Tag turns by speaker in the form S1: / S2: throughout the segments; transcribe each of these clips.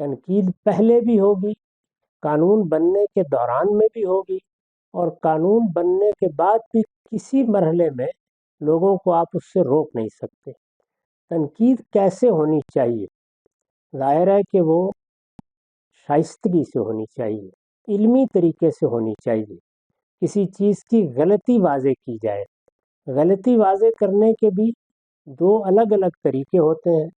S1: تنقید پہلے بھی ہوگی، قانون بننے کے دوران میں بھی ہوگی، اور قانون بننے کے بعد بھی کسی مرحلے میں لوگوں کو آپ اس سے روک نہیں سکتے۔ تنقید کیسے ہونی چاہیے؟ ظاہر ہے کہ وہ شائستگی سے ہونی چاہیے، علمی طریقے سے ہونی چاہیے۔ کسی چیز کی غلطی واضح کی جائے، غلطی واضح کرنے کے بھی دو الگ الگ طریقے ہوتے ہیں۔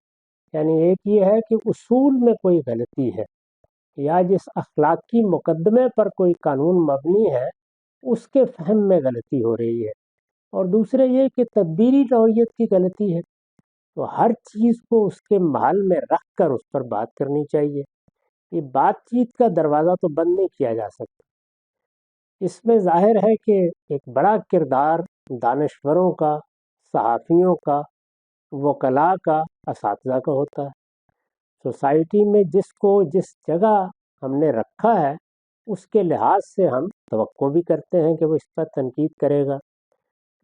S1: یعنی ایک یہ ہے کہ اصول میں کوئی غلطی ہے، یا جس اخلاقی مقدمے پر کوئی قانون مبنی ہے اس کے فہم میں غلطی ہو رہی ہے، اور دوسرے یہ کہ تدبیری نوعیت کی غلطی ہے۔ تو ہر چیز کو اس کے محل میں رکھ کر اس پر بات کرنی چاہیے۔ یہ بات چیت کا دروازہ تو بند نہیں کیا جا سکتا۔ اس میں ظاہر ہے کہ ایک بڑا کردار دانشوروں کا، صحافیوں کا، وکلاء کا، اساتذہ کا ہوتا ہے۔ سوسائٹی میں جس کو جس جگہ ہم نے رکھا ہے اس کے لحاظ سے ہم توقع بھی کرتے ہیں کہ وہ اس پر تنقید کرے گا۔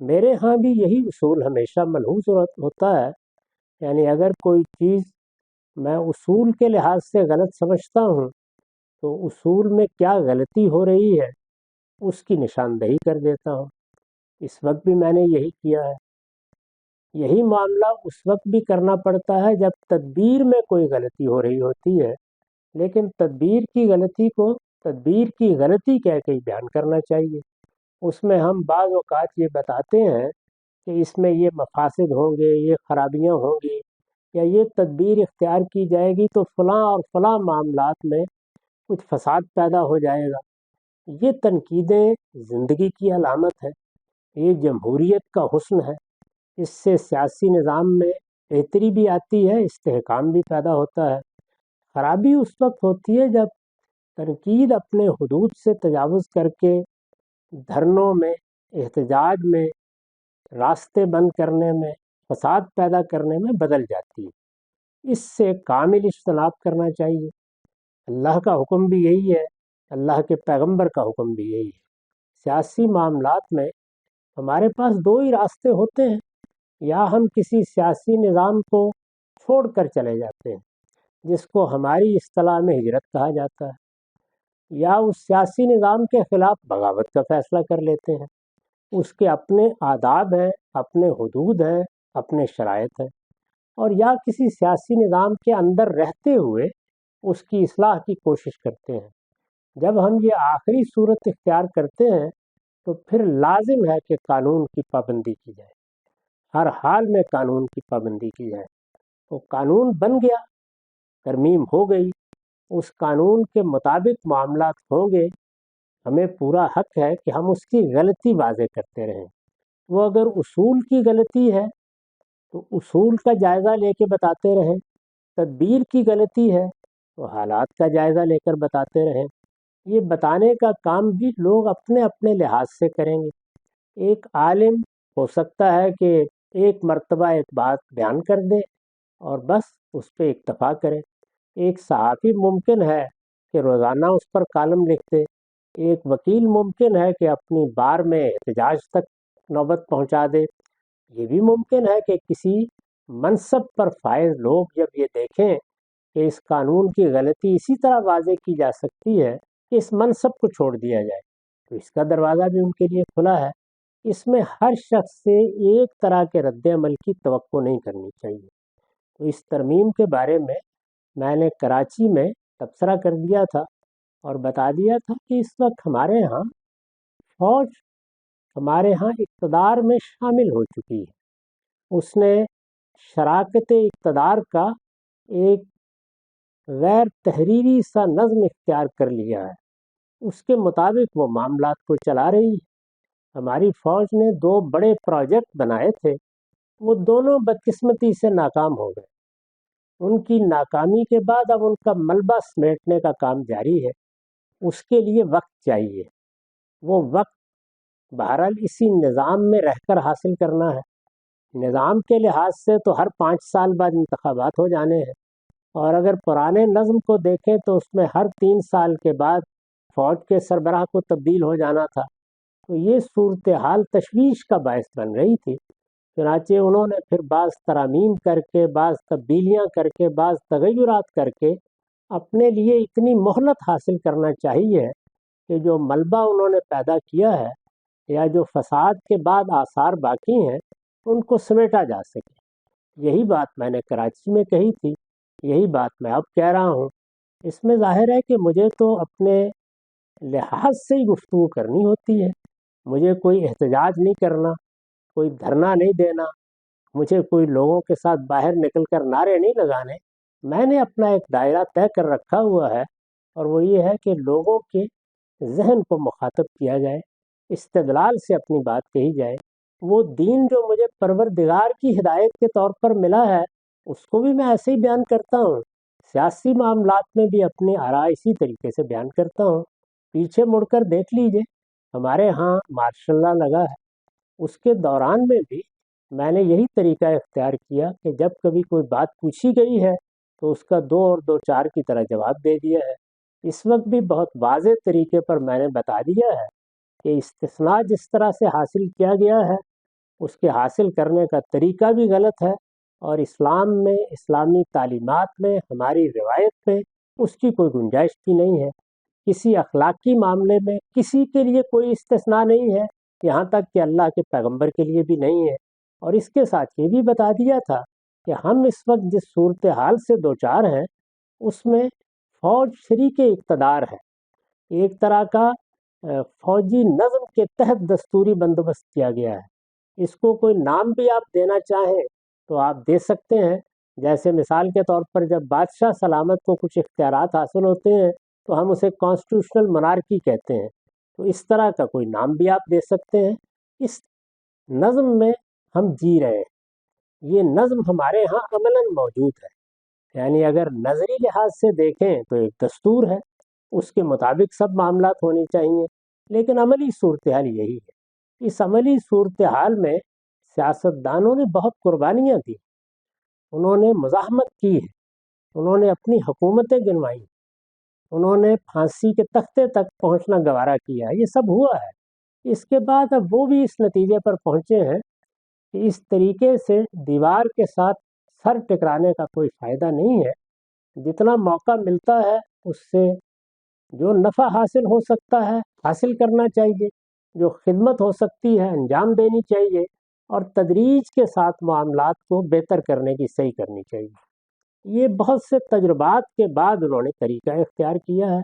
S1: میرے ہاں بھی یہی اصول ہمیشہ ملحوظ ہوتا ہے۔ یعنی اگر کوئی چیز میں اصول کے لحاظ سے غلط سمجھتا ہوں تو اصول میں کیا غلطی ہو رہی ہے اس کی نشاندہی کر دیتا ہوں۔ اس وقت بھی میں نے یہی کیا ہے۔ یہی معاملہ اس وقت بھی کرنا پڑتا ہے جب تدبیر میں کوئی غلطی ہو رہی ہوتی ہے، لیکن تدبیر کی غلطی کو تدبیر کی غلطی کہہ کے بیان کرنا چاہیے۔ اس میں ہم بعض اوقات یہ بتاتے ہیں کہ اس میں یہ مفاسد ہوں گے، یہ خرابیاں ہوں گی، یا یہ تدبیر اختیار کی جائے گی تو فلاں اور فلاں معاملات میں کچھ فساد پیدا ہو جائے گا۔ یہ تنقیدیں زندگی کی علامت ہے، یہ جمہوریت کا حسن ہے۔ اس سے سیاسی نظام میں بہتری بھی آتی ہے، استحکام بھی پیدا ہوتا ہے۔ خرابی اس وقت ہوتی ہے جب تنقید اپنے حدود سے تجاوز کر کے دھرنوں میں، احتجاج میں، راستے بند کرنے میں، فساد پیدا کرنے میں بدل جاتی ہے۔ اس سے کامل اجتناب کرنا چاہیے۔ اللہ کا حکم بھی یہی ہے، اللہ کے پیغمبر کا حکم بھی یہی ہے۔ سیاسی معاملات میں ہمارے پاس دو ہی راستے ہوتے ہیں، یا ہم کسی سیاسی نظام کو چھوڑ کر چلے جاتے ہیں جس کو ہماری اصطلاح میں ہجرت کہا جاتا ہے، یا اس سیاسی نظام کے خلاف بغاوت کا فیصلہ کر لیتے ہیں۔ اس کے اپنے آداب ہیں، اپنے حدود ہیں، اپنے شرائط ہیں، اور یا کسی سیاسی نظام کے اندر رہتے ہوئے اس کی اصلاح کی کوشش کرتے ہیں۔ جب ہم یہ آخری صورت اختیار کرتے ہیں تو پھر لازم ہے کہ قانون کی پابندی کی جائے، ہر حال میں قانون کی پابندی کی جائے۔ تو قانون بن گیا، ترمیم ہو گئی، اس قانون کے مطابق معاملات ہوں گے، ہمیں پورا حق ہے کہ ہم اس کی غلطی واضح کرتے رہیں۔ وہ اگر اصول کی غلطی ہے تو اصول کا جائزہ لے کے بتاتے رہیں، تدبیر کی غلطی ہے تو حالات کا جائزہ لے کر بتاتے رہیں۔ یہ بتانے کا کام بھی لوگ اپنے اپنے لحاظ سے کریں گے۔ ایک عالم ہو سکتا ہے کہ ایک مرتبہ ایک بات بیان کر دے اور بس اس پہ اکتفا کرے۔ ایک صحافی ممکن ہے کہ روزانہ اس پر کالم لکھ دے، ایک وکیل ممکن ہے کہ اپنی بار میں احتجاج تک نوبت پہنچا دے۔ یہ بھی ممکن ہے کہ کسی منصب پر فائز لوگ جب یہ دیکھیں کہ اس قانون کی غلطی اسی طرح واضح کی جا سکتی ہے کہ اس منصب کو چھوڑ دیا جائے، تو اس کا دروازہ بھی ان کے لیے کھلا ہے۔ اس میں ہر شخص سے ایک طرح کے رد عمل کی توقع نہیں کرنی چاہیے۔ تو اس ترمیم کے بارے میں نے کراچی میں تبصرہ کر دیا تھا اور بتا دیا تھا کہ اس وقت ہمارے ہاں فوج ہمارے ہاں اقتدار میں شامل ہو چکی ہے۔ اس نے شراکت اقتدار کا ایک غیر تحریری سا نظم اختیار کر لیا ہے، اس کے مطابق وہ معاملات کو چلا رہی ہے۔ ہماری فوج نے 2 بڑے پروجیکٹ بنائے تھے، وہ دونوں بدقسمتی سے ناکام ہو گئے۔ ان کی ناکامی کے بعد اب ان کا ملبہ سمیٹنے کا کام جاری ہے۔ اس کے لیے وقت چاہیے، وہ وقت بہرحال اسی نظام میں رہ کر حاصل کرنا ہے۔ نظام کے لحاظ سے تو ہر 5 سال بعد انتخابات ہو جانے ہیں، اور اگر پرانے نظم کو دیکھیں تو اس میں ہر 3 سال کے بعد فوج کے سربراہ کو تبدیل ہو جانا تھا۔ تو یہ صورتحال تشویش کا باعث بن رہی تھی۔ چنانچہ انہوں نے پھر بعض ترامیم کر کے، بعض تبدیلیاں کر کے، بعض تغیرات کر کے اپنے لیے اتنی مہلت حاصل کرنا چاہیے کہ جو ملبہ انہوں نے پیدا کیا ہے یا جو فساد کے بعد آثار باقی ہیں ان کو سمیٹا جا سکے. یہی بات میں نے کراچی میں کہی تھی، یہی بات میں اب کہہ رہا ہوں. اس میں ظاہر ہے کہ مجھے تو اپنے لحاظ سے ہی گفتگو کرنی ہوتی ہے. مجھے کوئی احتجاج نہیں کرنا، کوئی دھرنا نہیں دینا، مجھے کوئی لوگوں کے ساتھ باہر نکل کر نعرے نہیں لگانے. میں نے اپنا ایک دائرہ طے کر رکھا ہوا ہے، اور وہ یہ ہے کہ لوگوں کے ذہن کو مخاطب کیا جائے، استدلال سے اپنی بات کہی جائے. وہ دین جو مجھے پروردگار کی ہدایت کے طور پر ملا ہے اس کو بھی میں ایسے ہی بیان کرتا ہوں. سیاسی معاملات میں بھی اپنی آراء اسی طریقے سے بیان کرتا ہوں. پیچھے مڑ کر دیکھ لیجئے، ہمارے ہاں مارشاء اللہ لگا ہے، اس کے دوران میں بھی میں نے یہی طریقہ اختیار کیا کہ جب کبھی کوئی بات پوچھی گئی ہے تو اس کا دو اور دو چار کی طرح جواب دے دیا ہے. اس وقت بھی بہت واضح طریقے پر میں نے بتا دیا ہے کہ استثناء جس طرح سے حاصل کیا گیا ہے اس کے حاصل کرنے کا طریقہ بھی غلط ہے، اور اسلام میں، اسلامی تعلیمات میں، ہماری روایت میں اس کی کوئی گنجائش بھی نہیں ہے. کسی اخلاقی معاملے میں کسی کے لیے کوئی استثناء نہیں ہے، یہاں تک کہ اللہ کے پیغمبر کے لیے بھی نہیں ہے. اور اس کے ساتھ یہ بھی بتا دیا تھا کہ ہم اس وقت جس صورتحال سے دوچار ہیں اس میں فوج شریک اقتدار ہے. ایک طرح کا فوجی نظم کے تحت دستوری بندوبست کیا گیا ہے. اس کو کوئی نام بھی آپ دینا چاہیں تو آپ دے سکتے ہیں. جیسے مثال کے طور پر جب بادشاہ سلامت کو کچھ اختیارات حاصل ہوتے ہیں تو ہم اسے کانسٹیٹیوشنل منارکی کہتے ہیں. تو اس طرح کا کوئی نام بھی آپ دے سکتے ہیں. اس نظم میں ہم جی رہے ہیں، یہ نظم ہمارے ہاں عملاً موجود ہے. یعنی اگر نظری لحاظ سے دیکھیں تو ایک دستور ہے، اس کے مطابق سب معاملات ہونے چاہیے، لیکن عملی صورتحال یہی ہے. اس عملی صورتحال میں سیاستدانوں نے بہت قربانیاں دی، انہوں نے مزاحمت کی ہے، انہوں نے اپنی حکومتیں گنوائیں، انہوں نے پھانسی کے تختے تک پہنچنا گوارا کیا. یہ سب ہوا ہے. اس کے بعد اب وہ بھی اس نتیجے پر پہنچے ہیں کہ اس طریقے سے دیوار کے ساتھ سر ٹکرانے کا کوئی فائدہ نہیں ہے. جتنا موقع ملتا ہے اس سے جو نفع حاصل ہو سکتا ہے حاصل کرنا چاہیے، جو خدمت ہو سکتی ہے انجام دینی چاہیے، اور تدریج کے ساتھ معاملات کو بہتر کرنے کی صحیح کرنی چاہیے. یہ بہت سے تجربات کے بعد انہوں نے طریقہ اختیار کیا ہے.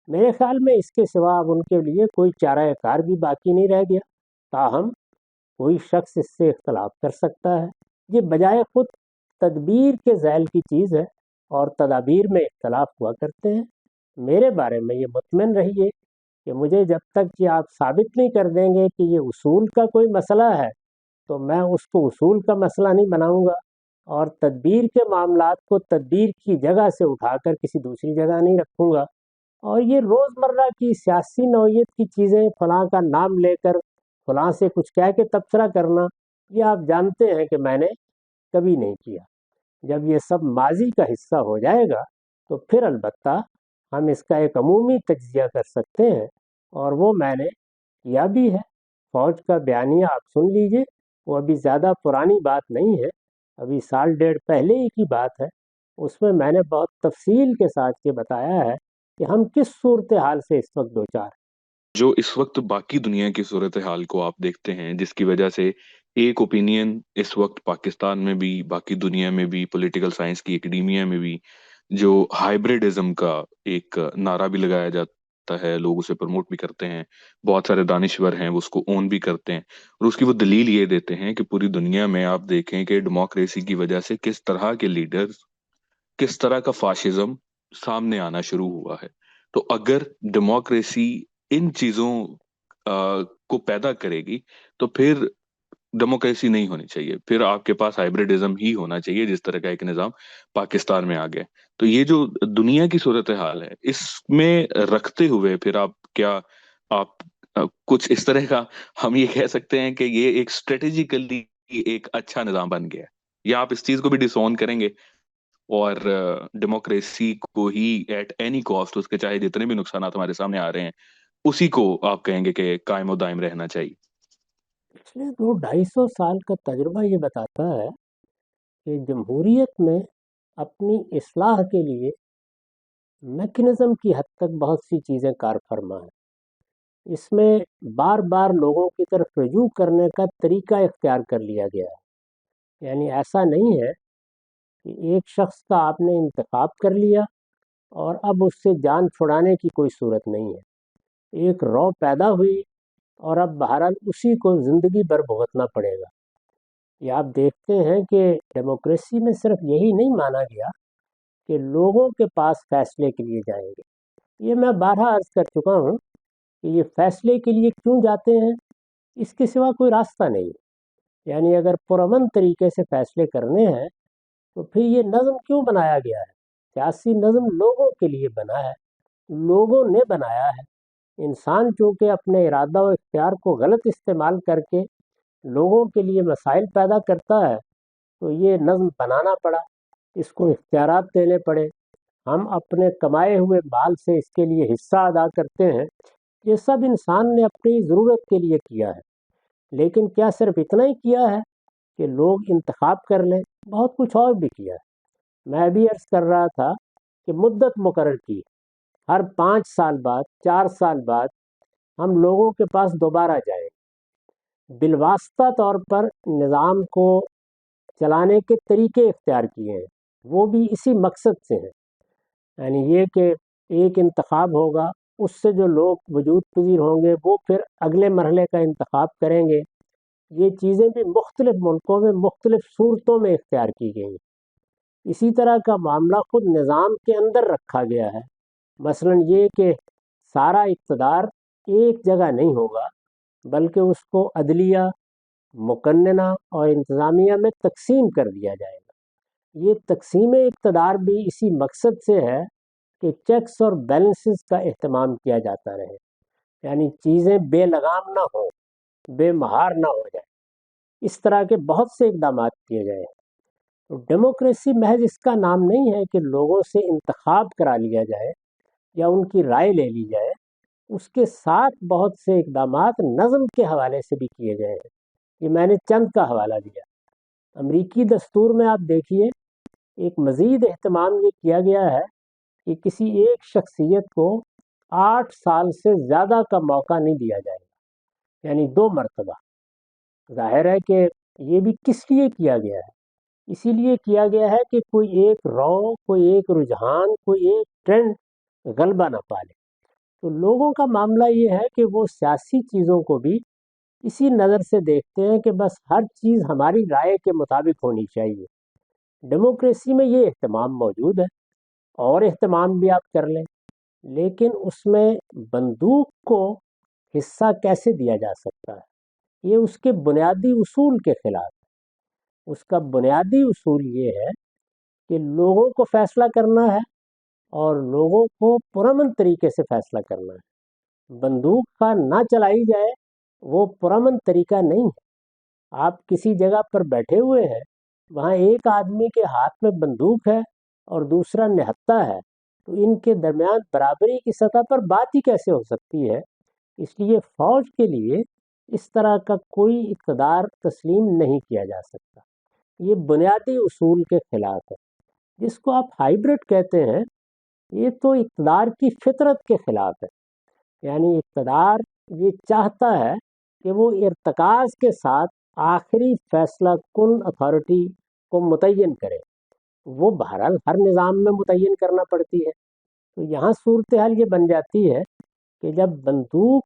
S1: میرے خیال میں اس کے سوا اب ان کے لیے کوئی چارہ کار بھی باقی نہیں رہ گیا. تاہم کوئی شخص اس سے اختلاف کر سکتا ہے، یہ بجائے خود تدبیر کے ذیل کی چیز ہے، اور تدابیر میں اختلاف ہوا کرتے ہیں. میرے بارے میں یہ مطمئن رہیے کہ مجھے جب تک کہ آپ ثابت نہیں کر دیں گے کہ یہ اصول کا کوئی مسئلہ ہے تو میں اس کو اصول کا مسئلہ نہیں بناؤں گا، اور تدبیر کے معاملات کو تدبیر کی جگہ سے اٹھا کر کسی دوسری جگہ نہیں رکھوں گا. اور یہ روزمرہ کی سیاسی نوعیت کی چیزیں، فلاں کا نام لے کر فلاں سے کچھ کہہ کے تبصرہ کرنا، یہ آپ جانتے ہیں کہ میں نے کبھی نہیں کیا. جب یہ سب ماضی کا حصہ ہو جائے گا تو پھر البتہ ہم اس کا ایک عمومی تجزیہ کر سکتے ہیں، اور وہ میں نے کیا بھی ہے. فوج کا بیانیہ آپ سن لیجئے، وہ ابھی زیادہ پرانی بات نہیں ہے، ابھی سال ڈیڑھ پہلے ہی کی بات ہے. اس میں نے بہت تفصیل کے ساتھ یہ بتایا ہے کہ ہم کس صورتحال سے اس وقت دوچار ہیں.
S2: جو اس وقت باقی دنیا کی صورتحال کو آپ دیکھتے ہیں، جس کی وجہ سے ایک اوپینین اس وقت پاکستان میں بھی، باقی دنیا میں بھی، پولیٹیکل سائنس کی اکیڈیمیا میں بھی، جو ہائبرڈزم کا ایک نعرہ بھی لگایا جاتا ہے، لوگ اسے پروموٹ بھی کرتے ہیں، بہت سارے دانشور ہیں وہ اس کو اون بھی کرتے ہیں، اور اس کی وہ دلیل یہ دیتے ہیں کہ پوری دنیا میں آپ دیکھیں کہ ڈیموکریسی کی وجہ سے کس طرح کے لیڈرز، کس طرح کا فاشزم سامنے آنا شروع ہوا ہے. تو اگر ڈیموکریسی ان چیزوں کو پیدا کرے گی تو پھر ڈیموکریسی نہیں ہونی چاہیے، پھر آپ کے پاس ہائبرڈزم ہی ہونا چاہیے، جس طرح کا ایک نظام پاکستان میں آ گیا. تو یہ جو دنیا کی صورتحال ہے اس میں رکھتے ہوئے پھر آپ کیا، آپ کچھ اس طرح کا ہم یہ کہہ سکتے ہیں کہ یہ ایک اسٹریٹجیکلی ایک اچھا نظام بن گیا ہے، یا آپ اس چیز کو بھی ڈس اون کریں گے اور ڈیموکریسی کو ہی ایٹ اینی کاسٹ، اس کے چاہے جتنے بھی نقصانات ہمارے سامنے آ رہے ہیں اسی کو آپ کہیں گے کہ قائم و دائم رہنا چاہیے؟
S1: پچھلے 200-250 سال کا تجربہ یہ بتاتا ہے کہ جمہوریت میں اپنی اصلاح کے لیے میکنزم کی حد تک بہت سی چیزیں کار فرما ہیں. اس میں بار بار لوگوں کی طرف رجوع کرنے کا طریقہ اختیار کر لیا گیا ہے. یعنی ایسا نہیں ہے کہ ایک شخص کا آپ نے انتخاب کر لیا اور اب اس سے جان چھڑانے کی کوئی صورت نہیں ہے. ایک رو پیدا ہوئی اور اب بہرحال اسی کو زندگی بھر بھگتنا پڑے گا. یہ آپ دیکھتے ہیں کہ ڈیموکریسی میں صرف یہی نہیں مانا گیا کہ لوگوں کے پاس فیصلے کے لیے جائیں گے. یہ میں بارہا عرض کر چکا ہوں کہ یہ فیصلے کے لیے کیوں جاتے ہیں، اس کے سوا کوئی راستہ نہیں ہے. یعنی اگر پرامن طریقے سے فیصلے کرنے ہیں تو پھر یہ نظم کیوں بنایا گیا ہے؟ سیاسی نظم لوگوں کے لیے بنا ہے، لوگوں نے بنایا ہے. انسان چونکہ اپنے ارادہ و اختیار کو غلط استعمال کر کے لوگوں کے لیے مسائل پیدا کرتا ہے تو یہ نظم بنانا پڑا، اس کو اختیارات دینے پڑے. ہم اپنے کمائے ہوئے مال سے اس کے لیے حصہ ادا کرتے ہیں. یہ سب انسان نے اپنی ضرورت کے لیے کیا ہے. لیکن کیا صرف اتنا ہی کیا ہے کہ لوگ انتخاب کر لیں؟ بہت کچھ اور بھی کیا ہے. میں بھی عرض کر رہا تھا کہ مدت مقرر کی، ہر 5 سال بعد 4 سال بعد ہم لوگوں کے پاس دوبارہ جائیں. بالواسطہ طور پر نظام کو چلانے کے طریقے اختیار کیے ہیں، وہ بھی اسی مقصد سے ہیں. یعنی یہ کہ ایک انتخاب ہوگا، اس سے جو لوگ وجود پذیر ہوں گے وہ پھر اگلے مرحلے کا انتخاب کریں گے. یہ چیزیں بھی مختلف ملکوں میں مختلف صورتوں میں اختیار کی گئی ہیں. اسی طرح کا معاملہ خود نظام کے اندر رکھا گیا ہے. مثلا یہ کہ سارا اقتدار ایک جگہ نہیں ہوگا، بلکہ اس کو عدلیہ، مقننہ اور انتظامیہ میں تقسیم کر دیا جائے گا. یہ تقسیم اقتدار بھی اسی مقصد سے ہے کہ چیکس اور بیلنسز کا اہتمام کیا جاتا رہے. یعنی چیزیں بے لگام نہ ہوں، بے مہار نہ ہو جائے. اس طرح کے بہت سے اقدامات کیے گئے ہیں. تو ڈیموکریسی محض اس کا نام نہیں ہے کہ لوگوں سے انتخاب کرا لیا جائے یا ان کی رائے لے لی جائے. اس کے ساتھ بہت سے اقدامات نظم کے حوالے سے بھی کیے گئے ہیں. یہ میں نے چند کا حوالہ دیا. امریکی دستور میں آپ دیکھیے ایک مزید اہتمام یہ کیا گیا ہے کہ کسی ایک شخصیت کو 8 سال سے زیادہ کا موقع نہیں دیا جائے گا، یعنی 2 مرتبہ. ظاہر ہے کہ یہ بھی کس لیے کیا گیا ہے؟ اسی لیے کیا گیا ہے کہ کوئی ایک رو، کوئی ایک رجحان، کوئی ایک ٹرینڈ غلبہ نہ پالے. تو لوگوں کا معاملہ یہ ہے کہ وہ سیاسی چیزوں کو بھی اسی نظر سے دیکھتے ہیں کہ بس ہر چیز ہماری رائے کے مطابق ہونی چاہیے. ڈیموکریسی میں یہ اہتمام موجود ہے، اور اہتمام بھی آپ کر لیں، لیکن اس میں بندوق کو حصہ کیسے دیا جا سکتا ہے؟ یہ اس کے بنیادی اصول کے خلاف ہے. اس کا بنیادی اصول یہ ہے کہ لوگوں کو فیصلہ کرنا ہے اور لوگوں کو پرامن طریقے سے فیصلہ کرنا ہے. بندوق کا نہ چلائی جائے وہ پرامن طریقہ نہیں ہے. آپ کسی جگہ پر بیٹھے ہوئے ہیں، وہاں ایک آدمی کے ہاتھ میں بندوق ہے اور دوسرا نہتہ ہے، تو ان کے درمیان برابری کی سطح پر بات ہی کیسے ہو سکتی ہے؟ اس لیے فوج کے لیے اس طرح کا کوئی اقتدار تسلیم نہیں کیا جا سکتا. یہ بنیادی اصول کے خلاف ہے. جس کو آپ ہائیبرڈ کہتے ہیں، یہ تو اقتدار کی فطرت کے خلاف ہے. یعنی اقتدار یہ چاہتا ہے کہ وہ ارتکاز کے ساتھ آخری فیصلہ کن اتھارٹی کو متعین کرے. وہ بہرحال ہر نظام میں متعین کرنا پڑتی ہے. تو یہاں صورتحال یہ بن جاتی ہے کہ جب بندوق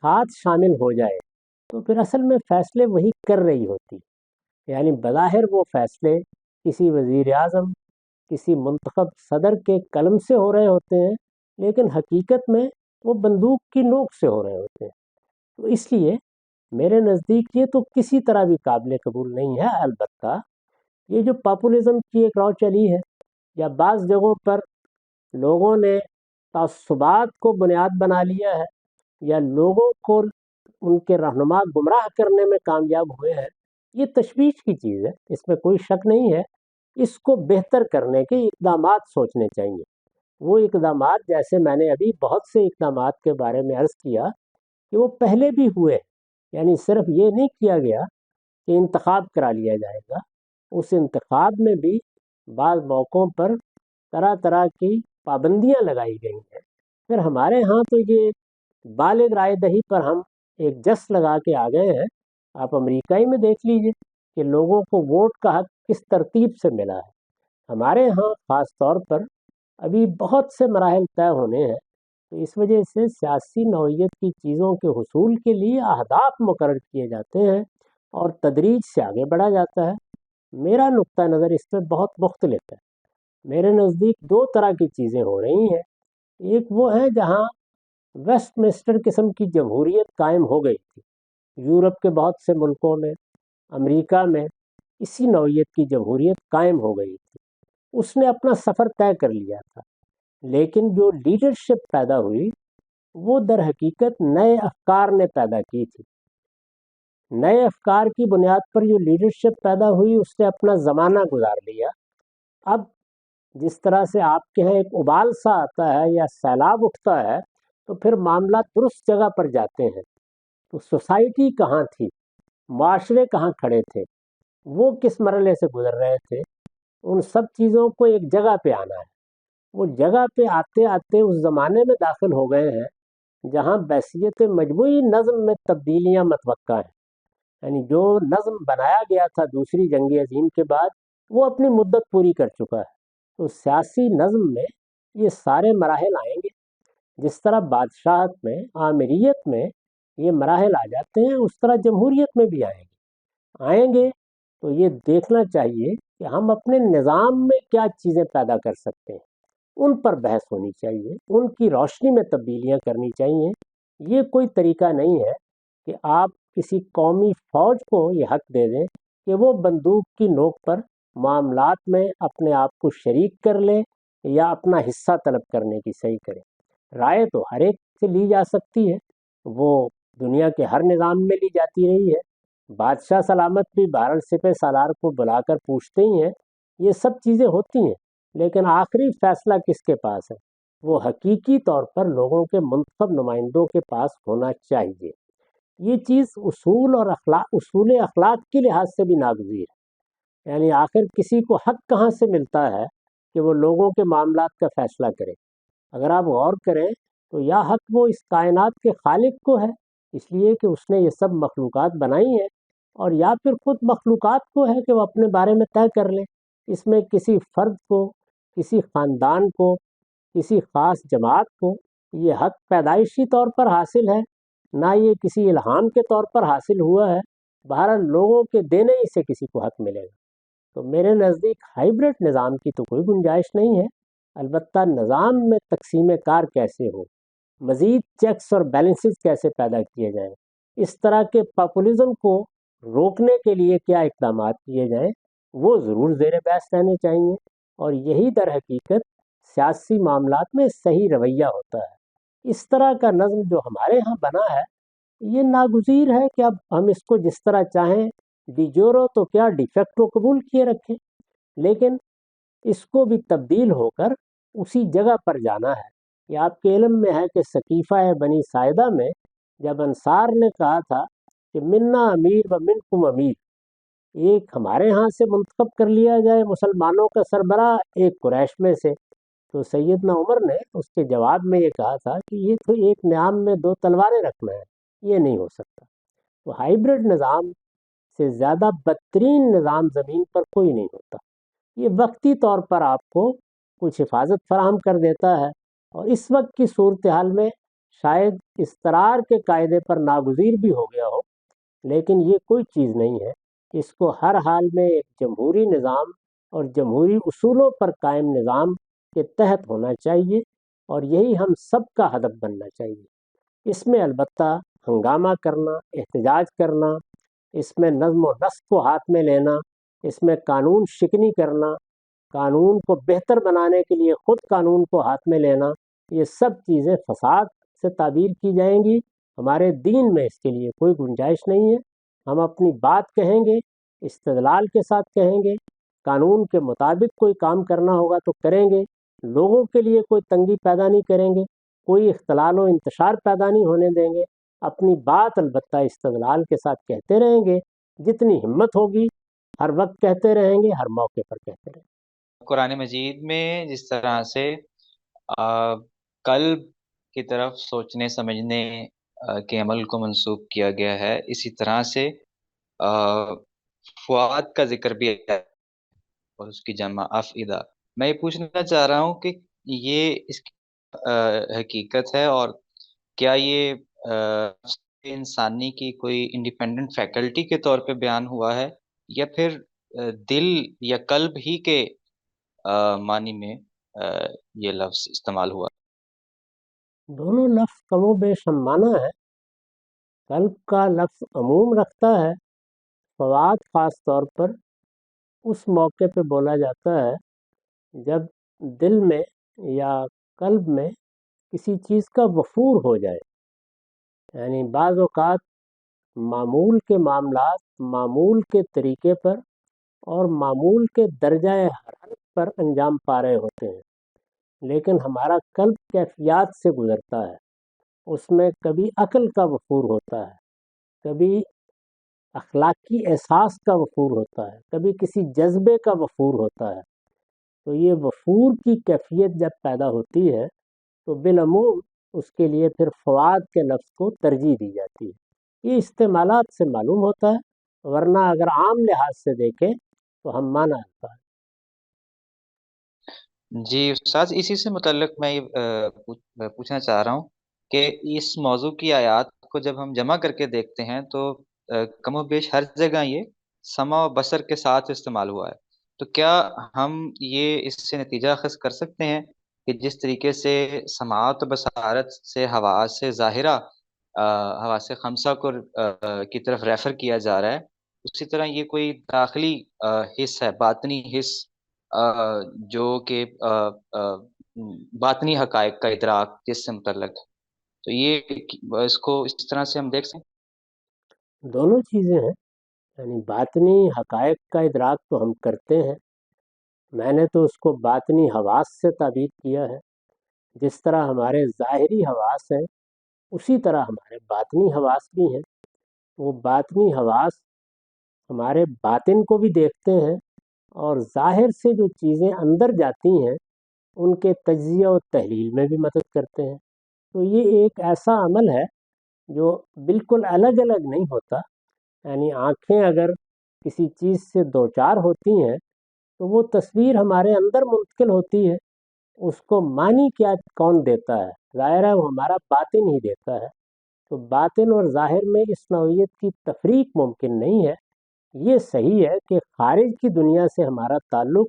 S1: ساتھ شامل ہو جائے تو پھر اصل میں فیصلے وہی کر رہی ہوتی. یعنی بظاہر وہ فیصلے کسی وزیر اعظم، کسی منتخب صدر کے قلم سے ہو رہے ہوتے ہیں، لیکن حقیقت میں وہ بندوق کی نوک سے ہو رہے ہوتے ہیں. تو اس لیے میرے نزدیک یہ تو کسی طرح بھی قابل قبول نہیں ہے. البتہ یہ جو پاپولزم کی ایک راہ چلی ہے، یا بعض جگہوں پر لوگوں نے تعصبات کو بنیاد بنا لیا ہے، یا لوگوں کو ان کے رہنما گمراہ کرنے میں کامیاب ہوئے ہیں، یہ تشویش کی چیز ہے، اس میں کوئی شک نہیں ہے. اس کو بہتر کرنے کے اقدامات سوچنے چاہیے. وہ اقدامات جیسے میں نے ابھی بہت سے اقدامات کے بارے میں عرض کیا کہ وہ پہلے بھی ہوئے. یعنی صرف یہ نہیں کیا گیا کہ انتخاب کرا لیا جائے گا، اس انتخاب میں بھی بعض موقعوں پر طرح طرح کی پابندیاں لگائی گئی ہیں، پھر ہمارے ہاں تو یہ بالغ رائے دہی پر ہم ایک جس لگا کے آ گئے ہیں۔ آپ امریکہ میں دیکھ لیجئے کہ لوگوں کو ووٹ کا حق کس ترتیب سے ملا ہے۔ ہمارے ہاں خاص طور پر ابھی بہت سے مراحل طے ہونے ہیں، تو اس وجہ سے سیاسی نوعیت کی چیزوں کے حصول کے لیے اہداف مقرر کیے جاتے ہیں اور تدریج سے آگے بڑھا جاتا ہے۔ میرا نقطہ نظر اس میں بہت مختلف ہے۔ میرے نزدیک دو طرح کی چیزیں ہو رہی ہیں۔ ایک وہ ہے جہاں ویسٹ منسٹر قسم کی جمہوریت قائم ہو گئی تھی، یورپ کے بہت سے ملکوں میں، امریکہ میں اسی نوعیت کی جمہوریت قائم ہو گئی تھی، اس نے اپنا سفر طے کر لیا تھا، لیکن جو لیڈرشپ پیدا ہوئی وہ در حقیقت نئے افکار نے پیدا کی تھی۔ نئے افکار کی بنیاد پر جو لیڈرشپ پیدا ہوئی اس نے اپنا زمانہ گزار لیا۔ اب جس طرح سے آپ کے ہاں ایک ابال سا آتا ہے یا سیلاب اٹھتا ہے تو پھر معاملات درست جگہ پر جاتے ہیں۔ تو سوسائٹی کہاں تھی، معاشرے کہاں کھڑے تھے، وہ کس مرحلے سے گزر رہے تھے، ان سب چیزوں کو ایک جگہ پہ آنا ہے۔ وہ جگہ پہ آتے آتے اس زمانے میں داخل ہو گئے ہیں جہاں بحثیت مجموعی نظم میں تبدیلیاں متوقع ہیں۔ یعنی جو نظم بنایا گیا تھا دوسری جنگ عظیم کے بعد وہ اپنی مدت پوری کر چکا ہے۔ تو سیاسی نظم میں یہ سارے مراحل آئیں گے، جس طرح بادشاہت میں، آمریت میں یہ مراحل آ جاتے ہیں، اس طرح جمہوریت میں بھی آئیں گے۔ تو یہ دیکھنا چاہیے کہ ہم اپنے نظام میں کیا چیزیں پیدا کر سکتے ہیں، ان پر بحث ہونی چاہیے، ان کی روشنی میں تبدیلیاں کرنی چاہیے۔ یہ کوئی طریقہ نہیں ہے کہ آپ کسی قومی فوج کو یہ حق دے دیں کہ وہ بندوق کی نوک پر معاملات میں اپنے آپ کو شریک کر لے یا اپنا حصہ طلب کرنے کی صحیح کرے۔ رائے تو ہر ایک سے لی جا سکتی ہے، وہ دنیا کے ہر نظام میں لی جاتی رہی ہے۔ بادشاہ سلامت بھی 12 سپہ سالار کو بلا کر پوچھتے ہی ہیں، یہ سب چیزیں ہوتی ہیں، لیکن آخری فیصلہ کس کے پاس ہے؟ وہ حقیقی طور پر لوگوں کے منتخب نمائندوں کے پاس ہونا چاہیے۔ یہ چیز اصول اخلاق کے لحاظ سے بھی ناگزیر ہے۔ یعنی آخر کسی کو حق کہاں سے ملتا ہے کہ وہ لوگوں کے معاملات کا فیصلہ کرے؟ اگر آپ غور کریں تو یا حق وہ اس کائنات کے خالق کو ہے، اس لیے کہ اس نے یہ سب مخلوقات بنائی ہیں، اور یا پھر خود مخلوقات کو ہے کہ وہ اپنے بارے میں طے کر لیں۔ اس میں کسی فرد کو، کسی خاندان کو، کسی خاص جماعت کو یہ حق پیدائشی طور پر حاصل ہے، نہ یہ کسی الہام کے طور پر حاصل ہوا ہے۔ بہرحال لوگوں کے دینے ہی سے کسی کو حق ملے گا۔ تو میرے نزدیک ہائیبرڈ نظام کی تو کوئی گنجائش نہیں ہے، البتہ نظام میں تقسیم کار کیسے ہو، مزید چیکس اور بیلنسز کیسے پیدا کیے جائیں، اس طرح کے پاپولزم کو روکنے کے لیے کیا اقدامات کیے جائیں، وہ ضرور زیر بحث رہنے چاہیے، اور یہی در حقیقت سیاسی معاملات میں صحیح رویہ ہوتا ہے۔ اس طرح کا نظم جو ہمارے ہاں بنا ہے یہ ناگزیر ہے کہ اب ہم اس کو جس طرح چاہیں ڈی جورو تو کیا ڈی فیکٹو قبول کیے رکھیں، لیکن اس کو بھی تبدیل ہو کر اسی جگہ پر جانا ہے۔ یہ آپ کے علم میں ہے کہ سقیفہ بنی ساعدہ میں جب انصار نے کہا تھا کہ منا امیر و منکم امیر، ایک ہمارے ہاں سے منتخب کر لیا جائے مسلمانوں کا سربراہ ایک قریش میں سے، تو سیدنا عمر نے اس کے جواب میں یہ کہا تھا کہ یہ تو ایک نیام میں دو تلواریں رکھنا ہے، یہ نہیں ہو سکتا۔ تو ہائیبرڈ نظام سے زیادہ بدترین نظام زمین پر کوئی نہیں ہوتا۔ یہ وقتی طور پر آپ کو کچھ حفاظت فراہم کر دیتا ہے، اور اس وقت کی صورتحال میں شاید استقرار کے قاعدے پر ناگزیر بھی ہو گیا ہو، لیکن یہ کوئی چیز نہیں ہے۔ اس کو ہر حال میں ایک جمہوری نظام اور جمہوری اصولوں پر قائم نظام کے تحت ہونا چاہیے، اور یہی ہم سب کا ہدف بننا چاہیے۔ اس میں البتہ ہنگامہ کرنا، احتجاج کرنا، اس میں نظم و نسق کو ہاتھ میں لینا، اس میں قانون شکنی کرنا، قانون کو بہتر بنانے کے لیے خود قانون کو ہاتھ میں لینا، یہ سب چیزیں فساد سے تعبیر کی جائیں گی۔ ہمارے دین میں اس کے لیے کوئی گنجائش نہیں ہے۔ ہم اپنی بات کہیں گے، استدلال کے ساتھ کہیں گے، قانون کے مطابق کوئی کام کرنا ہوگا تو کریں گے، لوگوں کے لیے کوئی تنگی پیدا نہیں کریں گے، کوئی اختلال و انتشار پیدا نہیں ہونے دیں گے۔ اپنی بات البتہ استدلال کے ساتھ کہتے رہیں گے، جتنی ہمت ہوگی ہر وقت کہتے رہیں گے، ہر موقع پر کہتے رہیں گے۔
S3: قرآن مجید میں جس طرح سے قلب کی طرف سوچنے سمجھنے کے عمل کو منسوب کیا گیا ہے، اسی طرح سے فؤاد کا ذکر بھی ہے اور اس کی جمع افئدہ۔ میں یہ پوچھنا چاہ رہا ہوں کہ یہ اس کی حقیقت ہے، اور کیا یہ انسانی کی کوئی انڈیپینڈنٹ فیکلٹی کے طور پہ بیان ہوا ہے، یا پھر دل یا قلب ہی کے معنی میں یہ لفظ استعمال ہوا؟
S1: دونوں لفظ کم و بیش ہم معنی ہے۔ قلب کا لفظ عموم رکھتا ہے، فواد خاص طور پر اس موقع پہ بولا جاتا ہے جب دل میں یا قلب میں کسی چیز کا وفور ہو جائے، یعنی بعض اوقات معمول کے معاملات معمول کے طریقے پر اور معمول کے درجہ حرارت پر انجام پا رہے ہوتے ہیں، لیکن ہمارا قلب کیفیات سے گزرتا ہے، اس میں کبھی عقل کا وفور ہوتا ہے، کبھی اخلاقی احساس کا وفور ہوتا ہے، کبھی کسی جذبے کا وفور ہوتا ہے۔ تو یہ وفور کی کیفیت جب پیدا ہوتی ہے تو بالعموم اس کے لیے پھر فواد کے لفظ کو ترجیح دی جاتی ہے۔ یہ استعمالات سے معلوم ہوتا ہے، ورنہ اگر عام لحاظ سے دیکھیں تو ہم مانا آتا ہے۔
S3: جی استاد، اسی سے متعلق میں یہ پوچھنا چاہ رہا ہوں کہ اس موضوع کی آیات کو جب ہم جمع کر کے دیکھتے ہیں تو کم و بیش ہر جگہ یہ سمع و بصر کے ساتھ استعمال ہوا ہے۔ تو کیا ہم یہ اس سے نتیجہ اخذ کر سکتے ہیں کہ جس طریقے سے سماعت و بصارت سے حواس سے ظاہرہ حواس خمسہ کو کی طرف ریفر کیا جا رہا ہے، اسی طرح یہ کوئی داخلی حس ہے، باطنی حس، جو کہ باطنی حقائق کا ادراک جس سے متعلق ہے؟ تو یہ اس کو اس طرح سے ہم دیکھ سکتے
S1: دونوں چیزیں ہیں، یعنی باطنی حقائق کا ادراک تو ہم کرتے ہیں، میں نے تو اس کو باطنی حواس سے تعبیر کیا ہے۔ جس طرح ہمارے ظاہری حواس ہیں اسی طرح ہمارے باطنی حواس بھی ہیں۔ وہ باطنی حواس ہمارے باطن کو بھی دیکھتے ہیں اور ظاہر سے جو چیزیں اندر جاتی ہیں ان کے تجزیہ و تحلیل میں بھی مدد کرتے ہیں۔ تو یہ ایک ایسا عمل ہے جو بالکل الگ الگ نہیں ہوتا، یعنی آنکھیں اگر کسی چیز سے دوچار ہوتی ہیں تو وہ تصویر ہمارے اندر منتقل ہوتی ہے، اس کو معنی کیا کون دیتا ہے؟ ظاہر ہے وہ ہمارا باطن ہی دیتا ہے۔ تو باطن اور ظاہر میں اس نوعیت کی تفریق ممکن نہیں ہے۔ یہ صحیح ہے کہ خارج کی دنیا سے ہمارا تعلق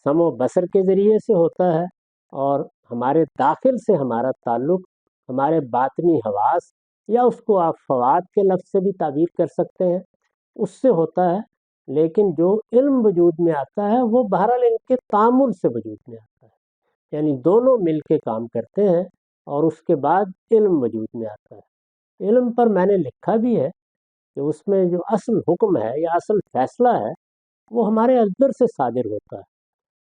S1: سمع و بصر کے ذریعے سے ہوتا ہے، اور ہمارے داخل سے ہمارا تعلق ہمارے باطنی حواس، یا اس کو آپ فواد کے لفظ سے بھی تعبیر کر سکتے ہیں، اس سے ہوتا ہے۔ لیکن جو علم وجود میں آتا ہے وہ بہرحال ان کے تعامل سے وجود میں آتا ہے، یعنی دونوں مل کے کام کرتے ہیں اور اس کے بعد علم وجود میں آتا ہے۔ علم پر میں نے لکھا بھی ہے کہ اس میں جو اصل حکم ہے یا اصل فیصلہ ہے وہ ہمارے اندر سے صادر ہوتا ہے۔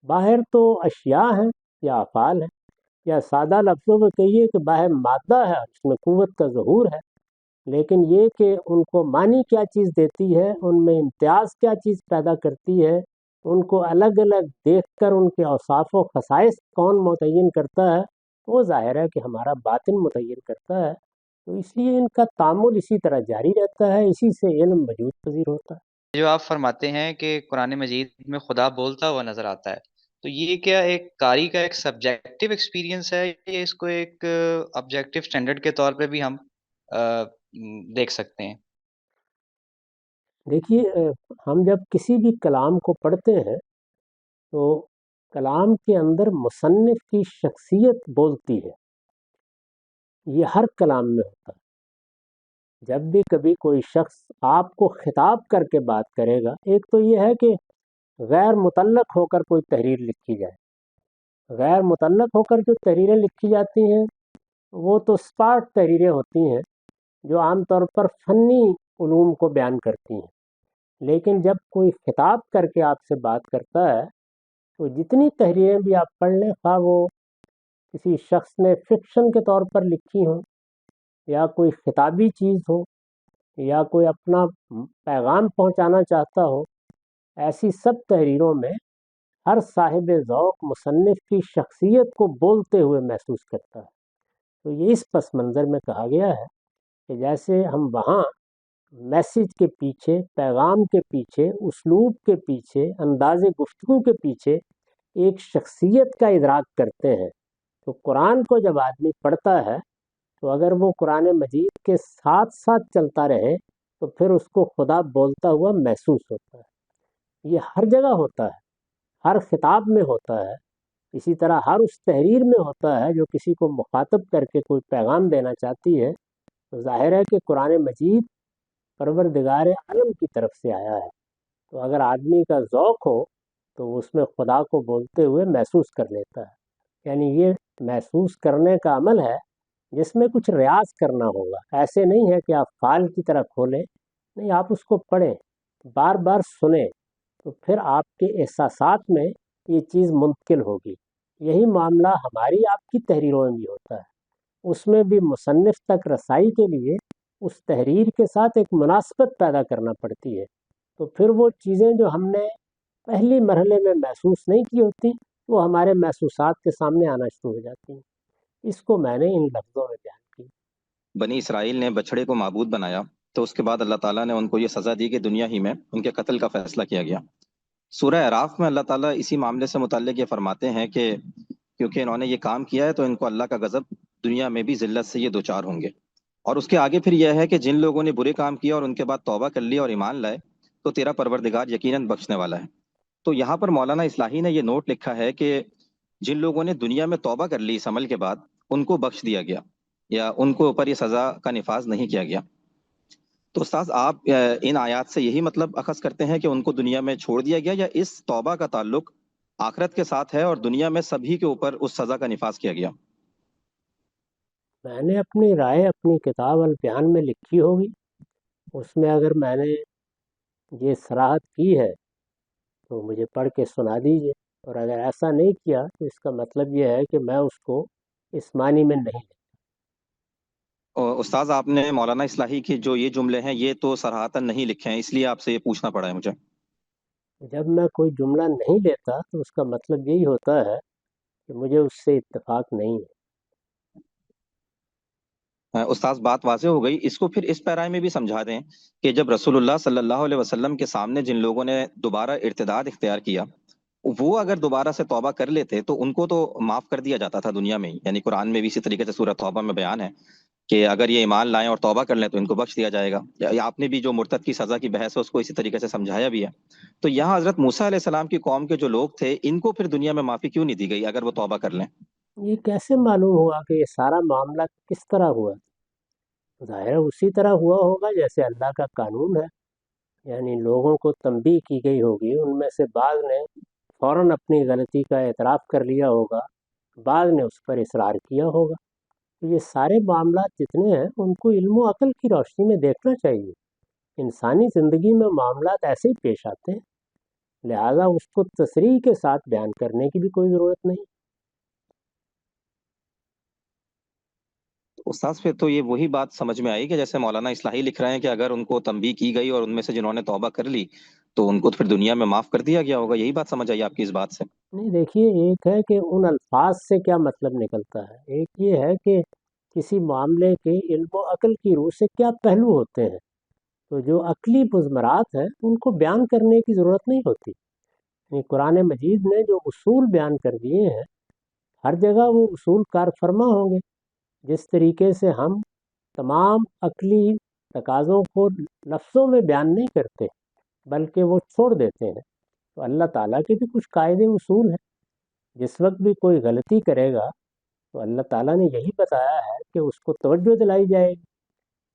S1: باہر تو اشیاء ہیں یا افعال ہیں، یا سادہ لفظوں میں کہیے کہ باہر مادہ ہے، اس میں قوت کا ظہور ہے، لیکن یہ کہ ان کو معنی کیا چیز دیتی ہے، ان میں امتیاز کیا چیز پیدا کرتی ہے، ان کو الگ الگ دیکھ کر ان کے اوصاف و خصائص کون متعین کرتا ہے، وہ ظاہر ہے کہ ہمارا باطن متعین کرتا ہے۔ تو اس لیے ان کا تعامل اسی طرح جاری رہتا ہے، اسی سے علم وجود پذیر ہوتا ہے۔
S3: ہیں؟ جو آپ فرماتے ہیں کہ قرآن مجید میں خدا بولتا ہوا نظر آتا ہے، تو یہ کیا ایک قاری کا ایک سبجیکٹیو ایکسپیرینس ہے، یا اس کو ایک آبجیکٹیو اسٹینڈرڈ کے طور پہ بھی ہم دیکھ سکتے ہیں؟
S1: دیکھیے، ہم جب کسی بھی کلام کو پڑھتے ہیں تو کلام کے اندر مصنف کی شخصیت بولتی ہے، یہ ہر کلام میں ہوتا ہے۔ جب بھی کبھی کوئی شخص آپ کو خطاب کر کے بات کرے گا، ایک تو یہ ہے کہ غیر متعلق ہو کر کوئی تحریر لکھی جائے۔ غیر متعلق ہو کر جو تحریریں لکھی جاتی ہیں وہ تو اسپاٹ تحریریں ہوتی ہیں جو عام طور پر فنی علوم کو بیان کرتی ہیں، لیکن جب کوئی خطاب کر کے آپ سے بات کرتا ہے تو جتنی تحریریں بھی آپ پڑھ لیں، خواہ وہ کسی شخص نے فکشن کے طور پر لکھی ہوں یا کوئی خطابی چیز ہو یا کوئی اپنا پیغام پہنچانا چاہتا ہو، ایسی سب تحریروں میں ہر صاحب ذوق مصنف کی شخصیت کو بولتے ہوئے محسوس کرتا ہے۔ تو یہ اس پس منظر میں کہا گیا ہے کہ جیسے ہم وہاں میسیج کے پیچھے، پیغام کے پیچھے، اسلوب کے پیچھے، انداز گفتگو کے پیچھے ایک شخصیت کا ادراک کرتے ہیں، تو قرآن کو جب آدمی پڑھتا ہے تو اگر وہ قرآن مجید کے ساتھ ساتھ چلتا رہے تو پھر اس کو خدا بولتا ہوا محسوس ہوتا ہے۔ یہ ہر جگہ ہوتا ہے، ہر خطاب میں ہوتا ہے، اسی طرح ہر اس تحریر میں ہوتا ہے جو کسی کو مخاطب کر کے کوئی پیغام دینا چاہتی ہے۔ تو ظاہر ہے کہ قرآن مجید پروردگار عالم کی طرف سے آیا ہے، تو اگر آدمی کا ذوق ہو تو وہ اس میں خدا کو بولتے ہوئے محسوس کر لیتا ہے۔ یعنی یہ محسوس کرنے کا عمل ہے جس میں کچھ ریاض کرنا ہوگا۔ ایسے نہیں ہے کہ آپ فعال کی طرح کھولیں، نہیں، آپ اس کو پڑھیں، بار بار سنیں، تو پھر آپ کے احساسات میں یہ چیز منتقل ہوگی۔ یہی معاملہ ہماری آپ کی تحریروں میں بھی ہوتا ہے، اس میں بھی مصنف تک رسائی کے لیے اس تحریر کے ساتھ ایک مناسبت پیدا کرنا پڑتی ہے، تو پھر وہ چیزیں جو ہم نے پہلی مرحلے میں محسوس نہیں کی ہوتی وہ ہمارے محسوسات کے سامنے آنا شروع ہو جاتی ہیں۔ اس کو میں نے ان لفظوں میں بیان کی۔
S4: بنی اسرائیل نے بچڑے کو معبود بنایا تو اس کے بعد اللہ تعالیٰ نے ان کو یہ سزا دی کہ دنیا ہی میں ان کے قتل کا فیصلہ کیا گیا۔ سورہ اعراف میں اللہ تعالیٰ اسی معاملے سے متعلق یہ فرماتے ہیں کہ کیونکہ انہوں نے یہ کام کیا ہے تو ان کو اللہ کا غضب دنیا میں بھی ذلت سے یہ دوچار ہوں گے۔ اور اس کے آگے پھر یہ ہے کہ جن لوگوں نے برے کام کیا اور ان کے بعد توبہ کر لی اور ایمان لائے تو تیرا پروردگار یقیناً بخشنے والا ہے۔ تو یہاں پر مولانا اصلاحی نے یہ نوٹ لکھا ہے کہ جن لوگوں نے دنیا میں توبہ کر لی اس عمل کے بعد ان کو بخش دیا گیا یا ان کو اوپر یہ سزا کا نفاذ نہیں کیا گیا۔ تو استاذ آپ ان آیات سے یہی مطلب اخذ کرتے ہیں کہ ان کو دنیا میں چھوڑ دیا گیا، یا اس توبہ کا تعلق آخرت کے ساتھ ہے اور دنیا میں سبھی کے اوپر اس سزا کا نفاذ کیا گیا؟
S1: میں نے اپنی رائے اپنی کتاب البیان میں لکھی ہوگی، اس میں اگر میں نے یہ صراحت کی ہے تو مجھے پڑھ کے سنا دیجیے، اور اگر ایسا نہیں کیا تو اس کا مطلب یہ ہے کہ میں اس کو اس معنی میں نہیں لوں۔
S4: اور استاذ آپ نے مولانا اصلاحی کی جو یہ جملے ہیں یہ تو صراحتاً نہیں لکھے ہیں، اس لیے آپ سے یہ پوچھنا پڑا ہے مجھے۔
S1: جب میں کوئی جملہ نہیں لیتا تو اس کا مطلب یہی ہوتا ہے کہ مجھے اس سے اتفاق نہیں ہے۔
S4: استاذ بات واضح ہو گئی، اس کو پھر اس پیرائے میں بھی سمجھا دیں کہ جب رسول اللہ صلی اللہ علیہ وسلم کے سامنے جن لوگوں نے دوبارہ ارتداد اختیار کیا وہ اگر دوبارہ سے توبہ کر لیتے تو ان کو تو معاف کر دیا جاتا تھا دنیا میں ہی، یعنی قرآن میں بھی اسی طریقے سے سورہ توبہ میں بیان ہے کہ اگر یہ ایمان لائیں اور توبہ کر لیں تو ان کو بخش دیا جائے گا، یا آپ نے بھی جو مرتد کی سزا کی بحث ہے اس کو اسی طریقے سے سمجھایا بھی ہے۔ تو یہاں حضرت موسیٰ علیہ السلام کی قوم کے جو لوگ تھے ان کو پھر دنیا میں معافی کیوں نہیں دی گئی اگر وہ توبہ کر لیں؟
S1: یہ کیسے معلوم ہوا کہ یہ سارا معاملہ کس طرح ہوا؟ ظاہر ہے اسی طرح ہوا ہوگا جیسے اللہ کا قانون ہے، یعنی لوگوں کو تنبیہ کی گئی ہوگی، ان میں سے بعض نے فوراً اپنی غلطی کا اعتراف کر لیا ہوگا، بعض نے اس پر اصرار کیا ہوگا۔ تو یہ سارے معاملات جتنے ہیں ان کو علم و عقل کی روشنی میں دیکھنا چاہیے۔ انسانی زندگی میں معاملات ایسے ہی پیش آتے ہیں، لہٰذا اس کو تصریح کے ساتھ بیان کرنے کی بھی کوئی ضرورت نہیں۔
S4: استاذ پھر تو یہ وہی بات سمجھ میں آئی کہ جیسے مولانا اصلاحی لکھ رہے ہیں کہ اگر ان کو تنبیہ کی گئی اور ان میں سے جنہوں نے توبہ کر لی تو ان کو پھر دنیا میں معاف کر دیا گیا ہوگا، یہی بات سمجھ آئی آپ کی اس بات سے؟
S1: نہیں، دیکھیے، ایک ہے کہ ان الفاظ سے کیا مطلب نکلتا ہے، ایک یہ ہے کہ کسی معاملے کے علم و عقل کی روح سے کیا پہلو ہوتے ہیں۔ تو جو عقلی مضمرات ہیں ان کو بیان کرنے کی ضرورت نہیں ہوتی، یعنی قرآن مجید نے جو اصول بیان کر دیے ہیں ہر جگہ وہ اصول کار فرما ہوں گے۔ جس طریقے سے ہم تمام عقلی تقاضوں کو لفظوں میں بیان نہیں کرتے بلکہ وہ چھوڑ دیتے ہیں، تو اللہ تعالیٰ کے بھی کچھ قاعدے اصول ہیں۔ جس وقت بھی کوئی غلطی کرے گا تو اللہ تعالیٰ نے یہی بتایا ہے کہ اس کو توجہ دلائی جائے گی۔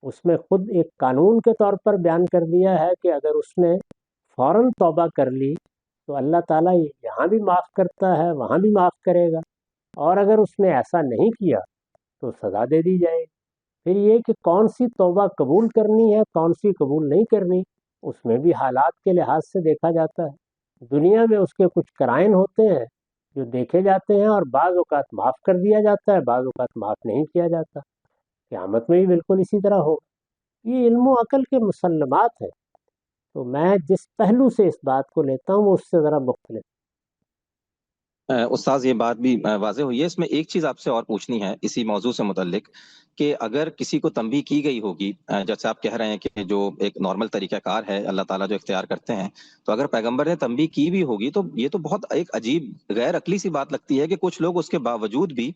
S1: اس میں خود ایک قانون کے طور پر بیان کر دیا ہے کہ اگر اس نے فوراً توبہ کر لی تو اللہ تعالیٰ یہاں بھی معاف کرتا ہے، وہاں بھی معاف کرے گا، اور اگر اس نے ایسا نہیں کیا تو سزا دے دی جائے گی۔ پھر یہ کہ کون سی توبہ قبول کرنی ہے کون سی قبول نہیں کرنی، اس میں بھی حالات کے لحاظ سے دیکھا جاتا ہے۔ دنیا میں اس کے کچھ قرائن ہوتے ہیں جو دیکھے جاتے ہیں اور بعض اوقات معاف کر دیا جاتا ہے، بعض اوقات معاف نہیں کیا جاتا۔ قیامت میں بھی بالکل اسی طرح ہوگا۔ یہ علم و عقل کے مسلمات ہیں، تو میں جس پہلو سے اس بات کو لیتا ہوں وہ اس سے ذرا مختلف۔
S4: استاذ یہ بات بھی واضح ہوئی ہے. اس میں ایک چیز آپ سے اور پوچھنی ہے اسی موضوع سے متعلق کہ اگر کسی کو تنبیہ کی گئی ہوگی، جیسے آپ کہہ رہے ہیں کہ جو ایک نارمل طریقہ کار ہے اللہ تعالیٰ جو اختیار کرتے ہیں، تو اگر پیغمبر نے تنبیہ کی بھی ہوگی تو یہ تو بہت ایک عجیب غیر عقلی سی بات لگتی ہے کہ کچھ لوگ اس کے باوجود بھی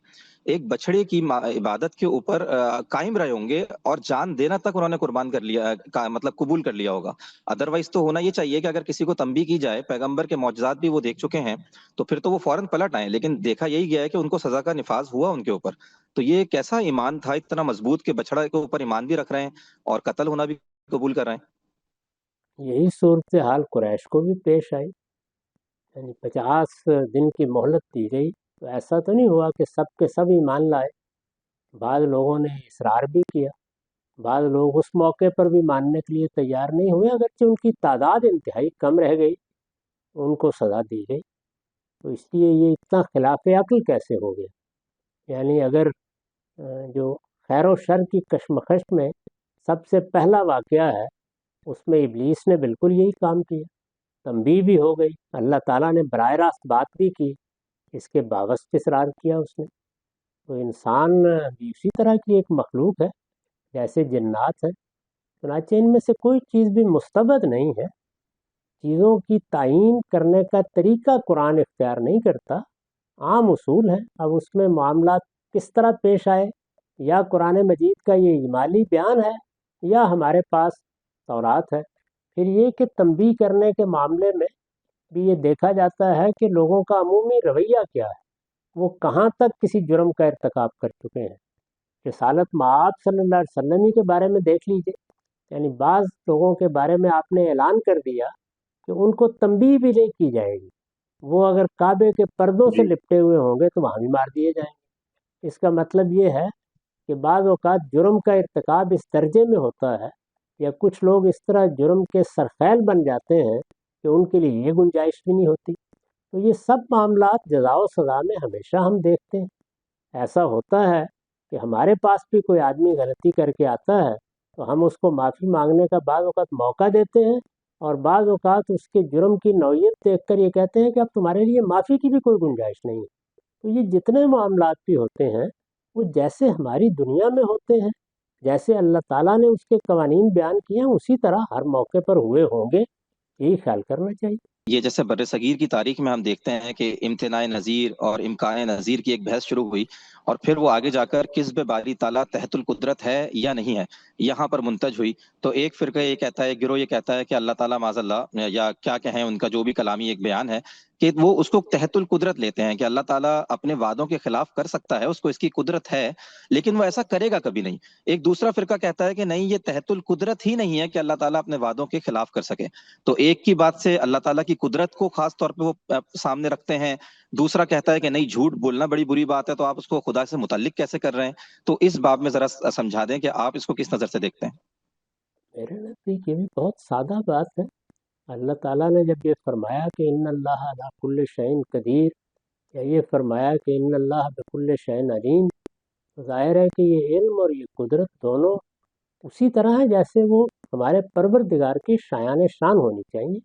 S4: ایک بچڑے کی عبادت کے اوپر قائم رہے ہوں گے اور جان دینا تک انہوں نے قربان کر لیا، مطلب قبول کر لیا ہوگا. ادروائز تو ہونا یہ چاہیے کہ اگر کسی کو تنبیہ کی جائے، پیغمبر کے معجزات بھی وہ دیکھ چکے ہیں، تو پھر تو وہ فوراً پلٹ آئیں. لیکن دیکھا یہی گیا ہے کہ ان کو سزا کا نفاذ ہوا ان کے اوپر. تو یہ کیسا ایمان تھا اتنا مضبوط کہ بچڑا کے اوپر ایمان بھی رکھ رہے ہیں اور قتل ہونا بھی قبول کر رہے ہیں؟
S1: یہی صورتحال قریش کو بھی پیش آئی. یعنی 50 دن کی مہلت دی گئی تو ایسا تو نہیں ہوا کہ سب کے سب ایمان لائے. بعض لوگوں نے اصرار بھی کیا، بعض لوگ اس موقع پر بھی ماننے کے لیے تیار نہیں ہوئے، اگرچہ ان کی تعداد انتہائی کم رہ گئی، ان کو سزا دی گئی. تو اس لیے یہ اتنا خلاف عقل کیسے ہو گیا؟ یعنی اگر جو خیر و شر کی کشمکش میں سب سے پہلا واقعہ ہے، اس میں ابلیس نے بالکل یہی کام کیا. تنبیہ بھی ہو گئی، اللہ تعالیٰ نے براہ راست بات بھی کی، اس کے باوجود اصرار کیا اس نے. تو انسان بھی اسی طرح کی ایک مخلوق ہے جیسے جنات ہے. چنانچہ ان میں سے کوئی چیز بھی مستبد نہیں ہے. چیزوں کی تعیین کرنے کا طریقہ قرآن اختیار نہیں کرتا، عام اصول ہے. اب اس میں معاملات کس طرح پیش آئے، یا قرآن مجید کا یہ اجمالی بیان ہے یا ہمارے پاس تورات ہے. پھر یہ کہ تنبیہ کرنے کے معاملے میں بھی یہ دیکھا جاتا ہے کہ لوگوں کا عمومی رویہ کیا ہے، وہ کہاں تک کسی جرم کا ارتکاب کر چکے ہیں. رسالت مآب صلی اللہ علیہ وسلم ہی کے بارے میں دیکھ لیجئے. یعنی بعض لوگوں کے بارے میں آپ نے اعلان کر دیا کہ ان کو تنبیہ بھی نہیں کی جائے گی، وہ اگر کعبے کے پردوں سے
S4: جی
S1: لپٹے ہوئے ہوں گے تو وہاں بھی مار دیے جائیں گے. اس کا مطلب یہ ہے کہ بعض اوقات جرم کا ارتکاب اس درجے میں ہوتا ہے یا کچھ لوگ اس طرح جرم کے سرخیل بن جاتے ہیں کہ ان کے لیے یہ گنجائش بھی نہیں ہوتی. تو یہ سب معاملات جزا و سزا میں ہمیشہ ہم دیکھتے ہیں. ایسا ہوتا ہے کہ ہمارے پاس بھی کوئی آدمی غلطی کر کے آتا ہے تو ہم اس کو معافی مانگنے کا بعض اوقات موقع دیتے ہیں، اور بعض اوقات اس کے جرم کی نوعیت دیکھ کر یہ کہتے ہیں کہ اب تمہارے لیے معافی کی بھی کوئی گنجائش نہیں ہے. تو یہ جتنے معاملات بھی ہوتے ہیں وہ جیسے ہماری دنیا میں ہوتے ہیں، جیسے اللہ تعالیٰ نے اس کے قوانین بیان کیے ہیں، اسی طرح ہر موقع پر ہوئے ہوں گے. یہی خیال کرنا چاہیے.
S4: یہ جیسے بر صغیر کی تاریخ میں ہم دیکھتے ہیں کہ امتناع نظیر اور امکان نظیر کی ایک بحث شروع ہوئی، اور پھر وہ آگے جا کر کسب باری تعالیٰ تحت القدرت ہے یا نہیں ہے یہاں پر منتج ہوئی. تو ایک فرقہ یہ کہتا ہے، ایک گروہ یہ کہتا ہے کہ اللہ تعالیٰ معاذ اللہ، یا کیا کہیں ان کا جو بھی کلامی ایک بیان ہے، کہ وہ اس کو تحت القدرت لیتے ہیں کہ اللہ تعالیٰ اپنے وعدوں کے خلاف کر سکتا ہے، اس کو اس کی قدرت ہے، لیکن وہ ایسا کرے گا کبھی نہیں. ایک دوسرا فرقہ کہتا ہے کہ نہیں، یہ تحت القدرت ہی نہیں ہے کہ اللہ تعالیٰ اپنے وعدوں کے خلاف کر سکے. تو ایک کی بات سے اللہ تعالیٰ کی قدرت کو خاص طور پہ وہ سامنے رکھتے ہیں، دوسرا کہتا ہے کہ نہیں، جھوٹ بولنا بڑی بری بات ہے، تو آپ اس کو خدا سے متعلق کیسے کر رہے ہیں. تو اس باب میں ذرا سمجھا دیں کہ آپ اس کو کس نظر سے دیکھتے ہیں.
S1: میرے نزدیک یہ بھی بہت سادہ بات ہے. اللہ تعالیٰ نے جب یہ فرمایا کہ ان اللہ علی کل شیء قدیر، یا یہ فرمایا کہ ان اللہ بکل شیء علیم، تو ظاہر ہے کہ یہ علم اور یہ قدرت دونوں اسی طرح ہے جیسے وہ ہمارے پروردگار کی شایان شان ہونی چاہیے.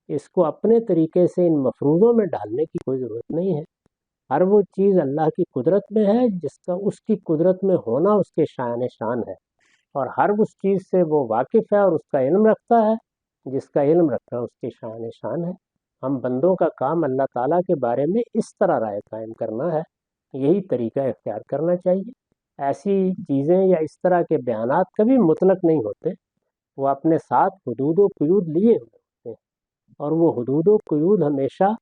S1: اس کو اپنے طریقے سے ان مفروضوں میں ڈالنے کی کوئی ضرورت نہیں ہے. ہر وہ چیز اللہ کی قدرت میں ہے جس کا اس کی قدرت میں ہونا اس کے شایان شان ہے، اور ہر اس چیز سے وہ واقف ہے اور اس کا علم رکھتا ہے جس کا علم رکھنا اس کے شایان شان ہے. ہم بندوں کا کام اللہ تعالیٰ کے بارے میں اس طرح رائے قائم کرنا ہے، یہی طریقہ اختیار کرنا چاہیے. ایسی چیزیں یا اس طرح کے بیانات کبھی مطلق نہیں ہوتے، وہ اپنے ساتھ حدود و قیود لیے ہوئے ہوتے ہیں، اور وہ حدود و قیود ہمیشہ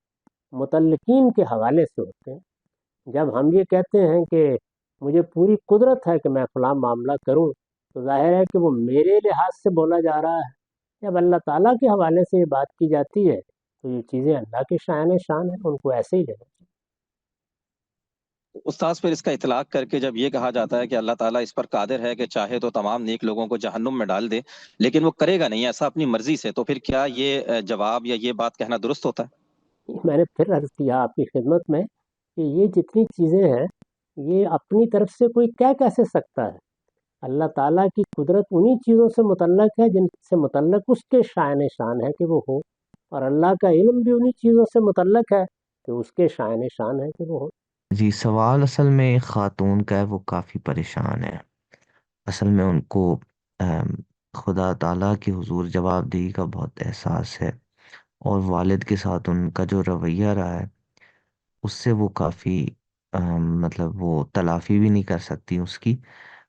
S1: متعلقین کے حوالے سے ہوتے ہیں. جب ہم یہ کہتے ہیں کہ مجھے پوری قدرت ہے کہ میں فلاں معاملہ کروں، تو ظاہر ہے کہ وہ میرے لحاظ سے بولا جا رہا ہے. جب اللہ تعالیٰ کے حوالے سے یہ بات کی جاتی ہے تو یہ چیزیں اللہ کے شایان شان ہیں، ان کو ایسے ہی لینا چاہیے.
S4: استاذ پھر اس کا اطلاق کر کے جب یہ کہا جاتا ہے کہ اللہ تعالیٰ اس پر قادر ہے کہ چاہے تو تمام نیک لوگوں کو جہنم میں ڈال دے، لیکن وہ کرے گا نہیں ایسا اپنی مرضی سے، تو پھر کیا یہ جواب یا یہ بات کہنا درست ہوتا ہے؟
S1: میں نے پھر عرض کیا آپ کی خدمت میں کہ یہ جتنی چیزیں ہیں یہ اپنی طرف سے کوئی کہہ کیسے سکتا ہے. اللہ تعالیٰ کی قدرت انہی چیزوں سے متعلق ہے جن سے متعلق اس کے شایان شان ہے کہ وہ ہو، اور اللہ کا علم بھی انہی چیزوں سے متعلق ہے تو اس کے شائن شان ہے کہ وہ ہو۔
S5: جی، سوال اصل میں ایک خاتون کا ہے، وہ کافی پریشان ہے۔ اصل میں ان کو ام، خدا تعالیٰ کے حضور جواب دہی کا بہت احساس ہے، اور والد کے ساتھ ان کا جو رویہ رہا ہے اس سے وہ کافی مطلب وہ تلافی بھی نہیں کر سکتی اس کی۔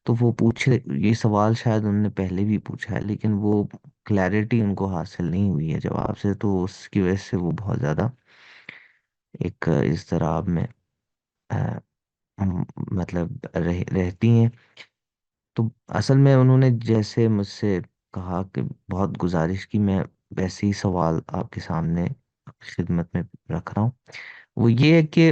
S5: تو وہ پوچھے، یہ سوال شاید انہوں نے پہلے بھی پوچھا ہے، لیکن وہ کلیئرٹی ان کو حاصل نہیں ہوئی ہے جواب سے، تو اس کی وجہ سے وہ بہت زیادہ ایک اضطراب میں آ، مطلب رہتی ہیں۔ تو اصل میں انہوں نے جیسے مجھ سے کہا کہ بہت گزارش کی، میں ویسے ہی سوال آپ کے سامنے آپ کی خدمت میں رکھ رہا ہوں۔ وہ یہ ہے کہ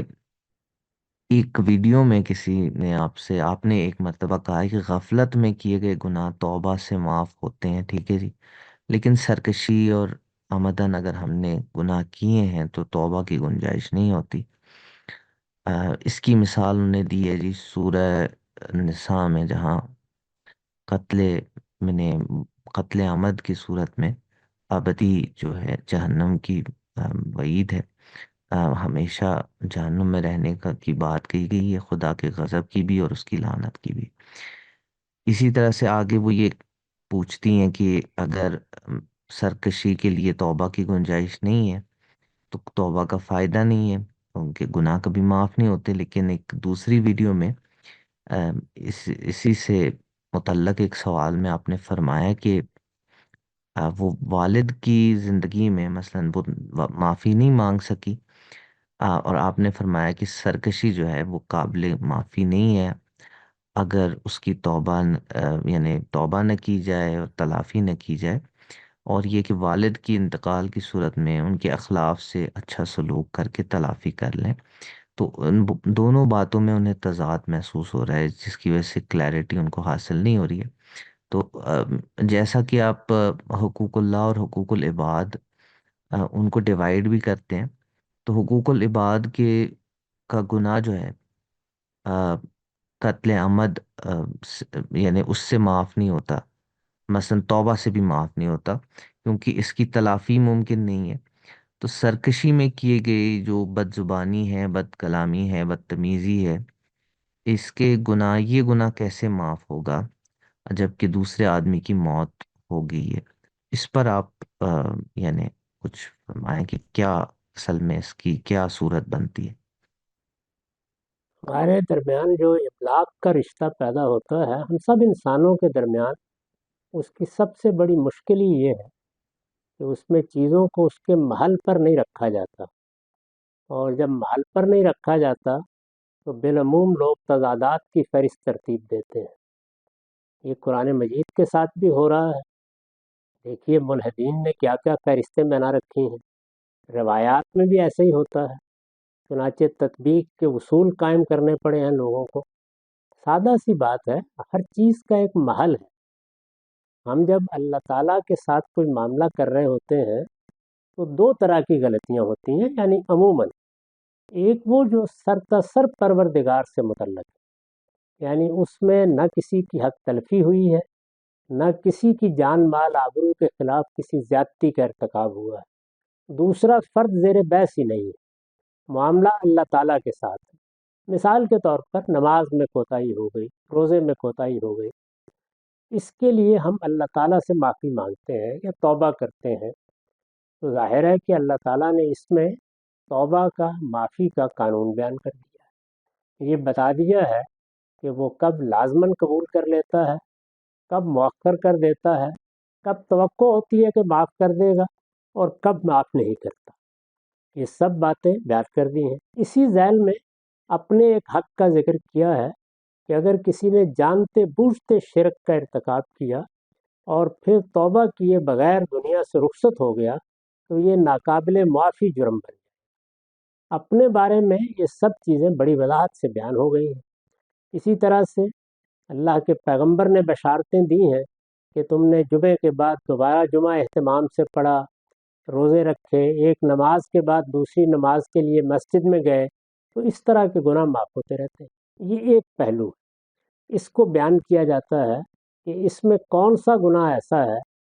S5: ایک ویڈیو میں کسی نے آپ نے ایک مرتبہ کہا ہے کہ غفلت میں کیے گئے گناہ توبہ سے معاف ہوتے ہیں، ٹھیک ہے جی، لیکن سرکشی اور عمدن اگر ہم نے گناہ کیے ہیں تو توبہ کی گنجائش نہیں ہوتی۔ اس کی مثال انہوں نے دی ہے جی سورہ نساء میں، جہاں قتل میں قتل عمد کی صورت میں ابدی جو ہے جہنم کی وعید ہے، ہمیشہ جہنم میں رہنے کی بات کہی گئی ہے، خدا کے غضب کی بھی اور اس کی لعنت کی بھی۔ اسی طرح سے آگے وہ یہ پوچھتی ہیں کہ اگر سرکشی کے لیے توبہ کی گنجائش نہیں ہے تو توبہ کا فائدہ نہیں ہے، ان کے گناہ کبھی معاف نہیں ہوتے۔ لیکن ایک دوسری ویڈیو میں اسی سے متعلق ایک سوال میں آپ نے فرمایا کہ وہ والد کی زندگی میں مثلاً وہ معافی نہیں مانگ سکی، اور آپ نے فرمایا کہ سرکشی جو ہے وہ قابل معافی نہیں ہے اگر اس کی توبہ یعنی توبہ نہ کی جائے اور تلافی نہ کی جائے، اور یہ کہ والد کی انتقال کی صورت میں ان کے اخلاق سے اچھا سلوک کر کے تلافی کر لیں۔ تو ان دونوں باتوں میں انہیں تضاد محسوس ہو رہا ہے، جس کی وجہ سے کلیئرٹی ان کو حاصل نہیں ہو رہی ہے۔ تو جیسا کہ آپ حقوق اللہ اور حقوق العباد ان کو ڈیوائیڈ بھی کرتے ہیں، تو حقوق العباد کا گناہ جو ہے قتل عمد یعنی اس سے معاف نہیں ہوتا، مثلا توبہ سے بھی معاف نہیں ہوتا، کیونکہ اس کی تلافی ممکن نہیں ہے۔ تو سرکشی میں کیے گئے جو بد زبانی ہے، بد کلامی ہے، بدتمیزی ہے، اس کے گناہ، یہ گناہ کیسے معاف ہوگا جبکہ دوسرے آدمی کی موت ہو گئی ہے؟ اس پر آپ یعنی کچھ فرمائیں کہ کیا اصل میں اس کی کیا صورت بنتی ہے؟
S1: ہمارے درمیان جو اطلاق کا رشتہ پیدا ہوتا ہے ہم سب انسانوں کے درمیان، اس کی سب سے بڑی مشکل ہی یہ ہے کہ اس میں چیزوں کو اس کے محل پر نہیں رکھا جاتا، اور جب محل پر نہیں رکھا جاتا تو بالعموم لوگ تضادات کی فہرست ترتیب دیتے ہیں۔ یہ قرآن مجید کے ساتھ بھی ہو رہا ہے۔ دیکھیے ملحدین نے کیا کیا فہرستیں بنا رکھی ہیں، روایات میں بھی ایسے ہی ہوتا ہے، چنانچہ تطبیق کے اصول قائم کرنے پڑے ہیں لوگوں کو۔ سادہ سی بات ہے، ہر چیز کا ایک محل ہے۔ ہم جب اللہ تعالیٰ کے ساتھ کوئی معاملہ کر رہے ہوتے ہیں تو دو طرح کی غلطیاں ہوتی ہیں، یعنی عموماً ایک وہ جو سرتاسر پروردگار سے متعلق ہے، یعنی اس میں نہ کسی کی حق تلفی ہوئی ہے، نہ کسی کی جان مال آبرو کے خلاف کسی زیادتی کا ارتکاب ہوا ہے۔ دوسرا فرد زیر بحث ہی نہیں ہے، معاملہ اللہ تعالیٰ کے ساتھ ہے۔ مثال کے طور پر نماز میں کوتاہی ہو گئی، روزے میں کوتاہی ہو گئی، اس کے لیے ہم اللہ تعالیٰ سے معافی مانگتے ہیں یا توبہ کرتے ہیں، تو ظاہر ہے کہ اللہ تعالیٰ نے اس میں توبہ کا، معافی کا قانون بیان کر دیا ہے۔ یہ بتا دیا ہے کہ وہ کب لازماً قبول کر لیتا ہے، کب مؤخر کر دیتا ہے، کب توقع ہوتی ہے کہ معاف کر دے گا اور کب معاف نہیں کرتا۔ یہ سب باتیں بیان کر دی ہیں۔ اسی ذیل میں اپنے ایک حق کا ذکر کیا ہے کہ اگر کسی نے جانتے بوجھتے شرک کا ارتکاب کیا اور پھر توبہ کیے بغیر دنیا سے رخصت ہو گیا تو یہ ناقابل معافی جرم بن گیا۔ اپنے بارے میں یہ سب چیزیں بڑی وضاحت سے بیان ہو گئی ہیں۔ اسی طرح سے اللہ کے پیغمبر نے بشارتیں دی ہیں کہ تم نے جمعے کے بعد دوبارہ جمعہ اہتمام سے پڑھا، روزے رکھے، ایک نماز کے بعد دوسری نماز کے لیے مسجد میں گئے، تو اس طرح کے گناہ معاف ہوتے رہتے ہیں۔ یہ ایک پہلو ہے، اس کو بیان کیا جاتا ہے کہ اس میں کون سا گناہ ایسا ہے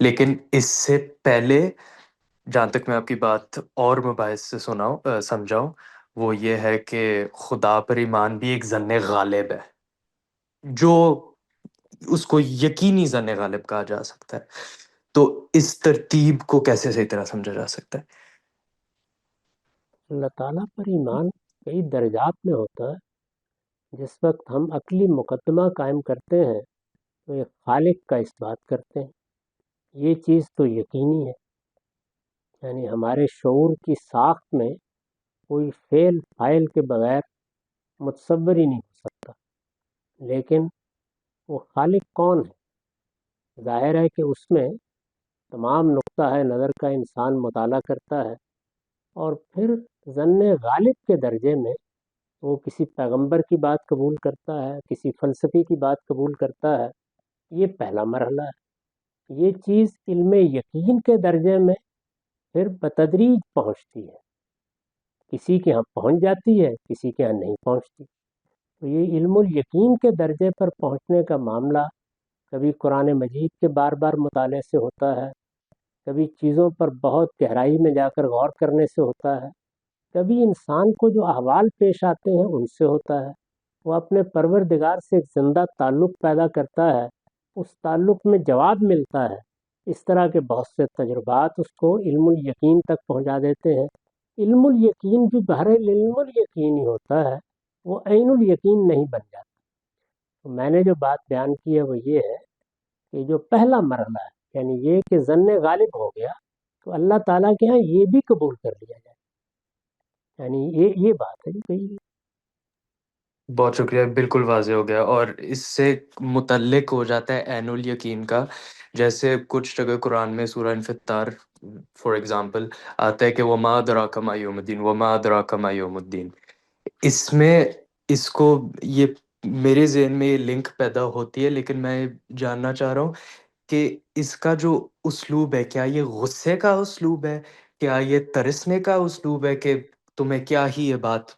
S6: لیکن اس سے پہلے جہاں تک میں آپ کی بات اور مباحث سے سمجھاؤں، وہ یہ ہے کہ خدا پر ایمان بھی ایک ظن غالب ہے، جو اس کو یقینی ظن غالب کہا جا سکتا ہے۔ تو اس ترتیب کو کیسے صحیح طرح سمجھا جا سکتا ہے؟
S1: اللہ تعالیٰ پر ایمان کئی درجات میں ہوتا ہے۔ جس وقت ہم عقلی مقدمہ قائم کرتے ہیں تو ایک خالق کا اس بات کرتے ہیں، یہ چیز تو یقینی ہے، یعنی ہمارے شعور کی ساخت میں کوئی فعل فاعل کے بغیر متصور ہی نہیں ہو سکتا۔ لیکن وہ خالق کون ہے؟ ظاہر ہے کہ اس میں تمام نقطہ نظر کا انسان مطالعہ کرتا ہے، اور پھر ظن غالب کے درجے میں وہ کسی پیغمبر کی بات قبول کرتا ہے، کسی فلسفی کی بات قبول کرتا ہے۔ یہ پہلا مرحلہ ہے۔ یہ چیز علم یقین کے درجے میں پھر بتدریج پہنچتی ہے، کسی کے ہاں پہنچ جاتی ہے، کسی کے ہاں نہیں پہنچتی۔ تو یہ علم الیقین کے درجے پر پہنچنے کا معاملہ کبھی قرآن مجید کے بار بار مطالعے سے ہوتا ہے، کبھی چیزوں پر بہت گہرائی میں جا کر غور کرنے سے ہوتا ہے، کبھی انسان کو جو احوال پیش آتے ہیں ان سے ہوتا ہے۔ وہ اپنے پروردگار سے ایک زندہ تعلق پیدا کرتا ہے، اس تعلق میں جواب ملتا ہے۔ اس طرح کے بہت سے تجربات اس کو علم الیقین تک پہنچا دیتے ہیں۔ علم الیقین بھی بہرحال علم الیقین ہی ہوتا ہے، وہ عین الیقین نہیں بن جاتا۔ تو میں نے جو بات بیان کی ہے وہ یہ ہے کہ جو پہلا مرحلہ ہے، یعنی یہ کہ ظن غالب ہو گیا، تو اللہ تعالیٰ کے ہاں یہ بھی قبول کر لیا جائے، یعنی یہ بات ہے جو کہی گئی۔
S6: بہت شکریہ، بالکل واضح ہو گیا، اور اس سے متعلق ہو جاتا ہے عین الیقین کا۔ جیسے کچھ جگہ قرآن میں سورہ انفطار فار ایگزامپل آتا ہے کہ وما ادراک ما یوم الدین، وما ادراک ما یوم الدین۔ اس میں اس کو یہ میرے ذہن میں یہ لنک پیدا ہوتی ہے، لیکن میں جاننا چاہ رہا ہوں کہ اس کا جو اسلوب ہے، کیا یہ غصے کا اسلوب ہے، کیا یہ ترسنے کا اسلوب ہے کہ تمہیں کیا ہی یہ بات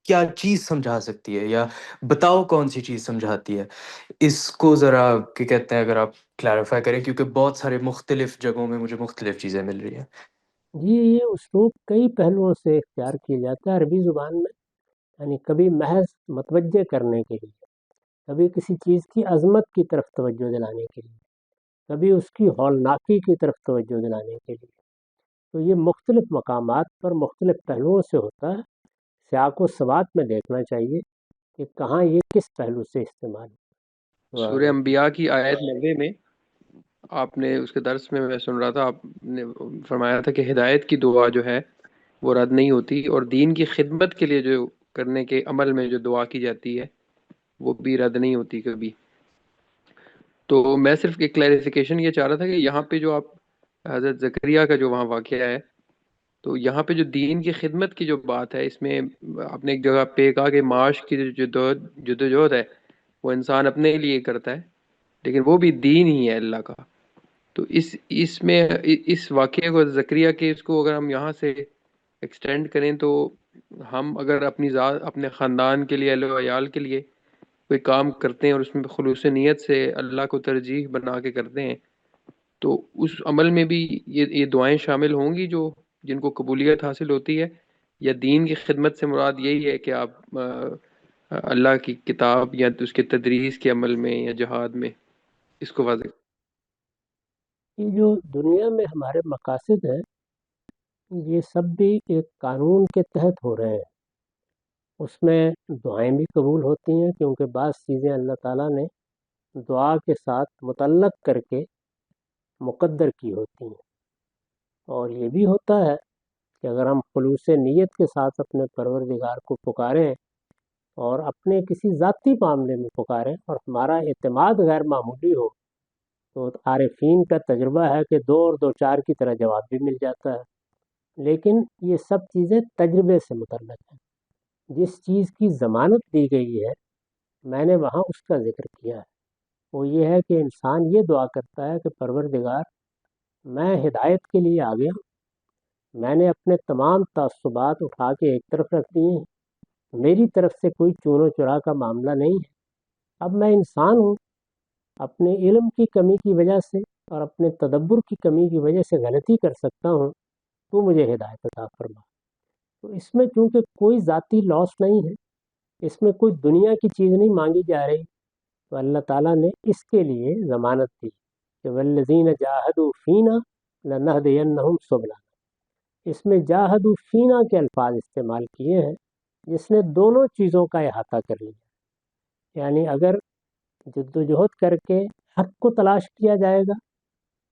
S6: کیا چیز سمجھا سکتی ہے، یا بتاؤ کون سی چیز سمجھاتی ہے؟ اس کو ذرا کہ کہتے ہیں اگر آپ کلیریفائی کریں، کیونکہ بہت سارے مختلف جگہوں میں مجھے مختلف چیزیں مل رہی ہیں۔
S1: جی، یہ اسلوب کئی پہلوؤں سے اختیار کیا جاتا ہے عربی زبان میں، یعنی کبھی محض متوجہ کرنے کے لیے، کبھی کسی چیز کی عظمت کی طرف توجہ دلانے کے لیے، کبھی اس کی ہولناکی کی طرف توجہ دلانے کے لیے۔ تو یہ مختلف مقامات پر مختلف پہلوؤں سے ہوتا ہے۔ سیاق و سوات میں دیکھنا چاہیے کہ کہاں یہ کس پہلو سے استعمال ہے۔
S7: سورہ انبیاء کی آیت 90 میں آپ نے اس کے درس میں سن رہا تھا، آپ نے فرمایا تھا کہ ہدایت کی دعا جو ہے وہ رد نہیں ہوتی، اور دین کی خدمت کے لیے جو کرنے کے عمل میں جو دعا کی جاتی ہے وہ بھی رد نہیں ہوتی کبھی۔ تو میں صرف ایک کلیریفیکیشن یہ چاہ رہا تھا کہ یہاں پہ جو آپ حضرت زکریا کا جو وہاں واقعہ ہے، تو یہاں پہ جو دین کی خدمت کی جو بات ہے، اس میں آپ نے ایک جگہ پہ کہا کہ معاش کی جو جدوجہد ہے وہ انسان اپنے لیے کرتا ہے، لیکن وہ بھی دین ہی ہے اللہ کا۔ تو اس میں اس واقعے کو زکریا کے اس کو اگر ہم یہاں سے ایکسٹینڈ کریں، تو ہم اگر اپنی ذات اپنے خاندان کے لیے، اہل و عیال کے لیے کوئی کام کرتے ہیں اور اس میں خلوص نیت سے اللہ کو ترجیح بنا کے کرتے ہیں، تو اس عمل میں بھی یہ دعائیں شامل ہوں گی جو جن کو قبولیت حاصل ہوتی ہے، یا دین کی خدمت سے مراد یہی ہے کہ آپ اللہ کی کتاب یا اس کے تدریس کے عمل میں یا جہاد میں؟ اس کو واضح۔
S1: یہ جو دنیا میں ہمارے مقاصد ہیں، یہ سب بھی ایک قانون کے تحت ہو رہے ہیں۔ اس میں دعائیں بھی قبول ہوتی ہیں، کیونکہ بعض چیزیں اللہ تعالیٰ نے دعا کے ساتھ متعلق کر کے مقدر کی ہوتی ہیں۔ اور یہ بھی ہوتا ہے کہ اگر ہم خلوص نیت کے ساتھ اپنے پروردگار کو پکاریں اور اپنے کسی ذاتی معاملے میں پکاریں اور ہمارا اعتماد غیر معمولی ہو، تو عارفین کا تجربہ ہے کہ 2 اور 2 4 کی طرح جواب بھی مل جاتا ہے۔ لیکن یہ سب چیزیں تجربے سے متعلق ہیں۔ جس چیز کی ضمانت دی گئی ہے، میں نے وہاں اس کا ذکر کیا ہے، وہ یہ ہے کہ انسان یہ دعا کرتا ہے کہ پروردگار، میں ہدایت کے لیے آ گیا، میں نے اپنے تمام تعصبات اٹھا کے ایک طرف رکھ دیے ہیں، میری طرف سے کوئی چون و چرا کا معاملہ نہیں ہے۔ اب میں انسان ہوں، اپنے علم کی کمی کی وجہ سے اور اپنے تدبر کی کمی کی وجہ سے غلطی کر سکتا ہوں، تو مجھے ہدایت عطا فرما۔ تو اس میں چونکہ کوئی ذاتی لاس نہیں ہے، اس میں کوئی دنیا کی چیز نہیں مانگی جا رہی، تو اللہ تعالیٰ نے اس کے لیے ضمانت دی کہ والذین جاہدوا فینا لنہدینہم سبلنا۔ اس میں جاہدوا فینا کے الفاظ استعمال کیے ہیں، جس نے دونوں چیزوں کا احاطہ کر لیا، یعنی اگر جدوجہد کر کے حق کو تلاش کیا جائے گا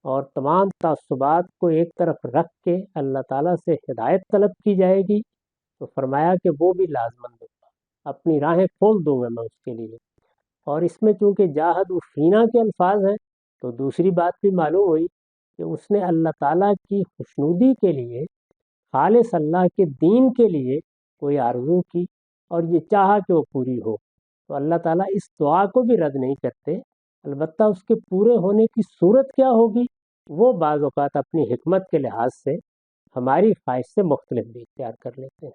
S1: اور تمام تعصبات کو ایک طرف رکھ کے اللہ تعالیٰ سے ہدایت طلب کی جائے گی، تو فرمایا کہ وہ بھی لازمند ہوگا، اپنی راہیں کھول دوں گا میں اس کے لیے۔ اور اس میں چونکہ جاہد و فینا کے الفاظ ہیں، تو دوسری بات بھی معلوم ہوئی کہ اس نے اللہ تعالیٰ کی خوشنودی کے لیے، خالص اللہ کے دین کے لیے کوئی آرزو کی اور یہ چاہا کہ وہ پوری ہو، تو اللہ تعالیٰ اس دعا کو بھی رد نہیں کرتے، البتہ اس کے پورے ہونے کی صورت کیا ہوگی وہ بعض اوقات اپنی حکمت کے لحاظ سے ہماری خواہش سے مختلف بھی اختیار کر لیتے ہیں۔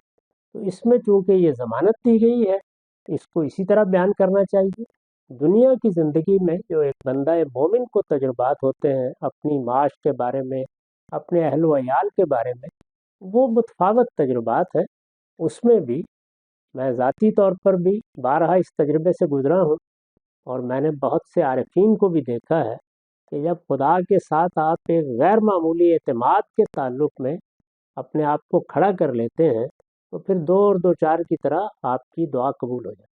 S1: تو اس میں چونکہ یہ ضمانت دی گئی ہے، اس کو اسی طرح بیان کرنا چاہیے۔ دنیا کی زندگی میں جو ایک بندہ مومن کو تجربات ہوتے ہیں اپنی معاش کے بارے میں، اپنے اہل و عیال کے بارے میں، وہ متفاوت تجربات ہیں۔ اس میں بھی میں ذاتی طور پر بھی بارہا اس تجربے سے گزرا ہوں، اور میں نے بہت سے عارفین کو بھی دیکھا ہے کہ جب خدا کے ساتھ آپ ایک غیر معمولی اعتماد کے تعلق میں اپنے آپ کو کھڑا کر لیتے ہیں، تو پھر دو اور دو چار کی طرح آپ کی دعا قبول ہو جاتی ہے۔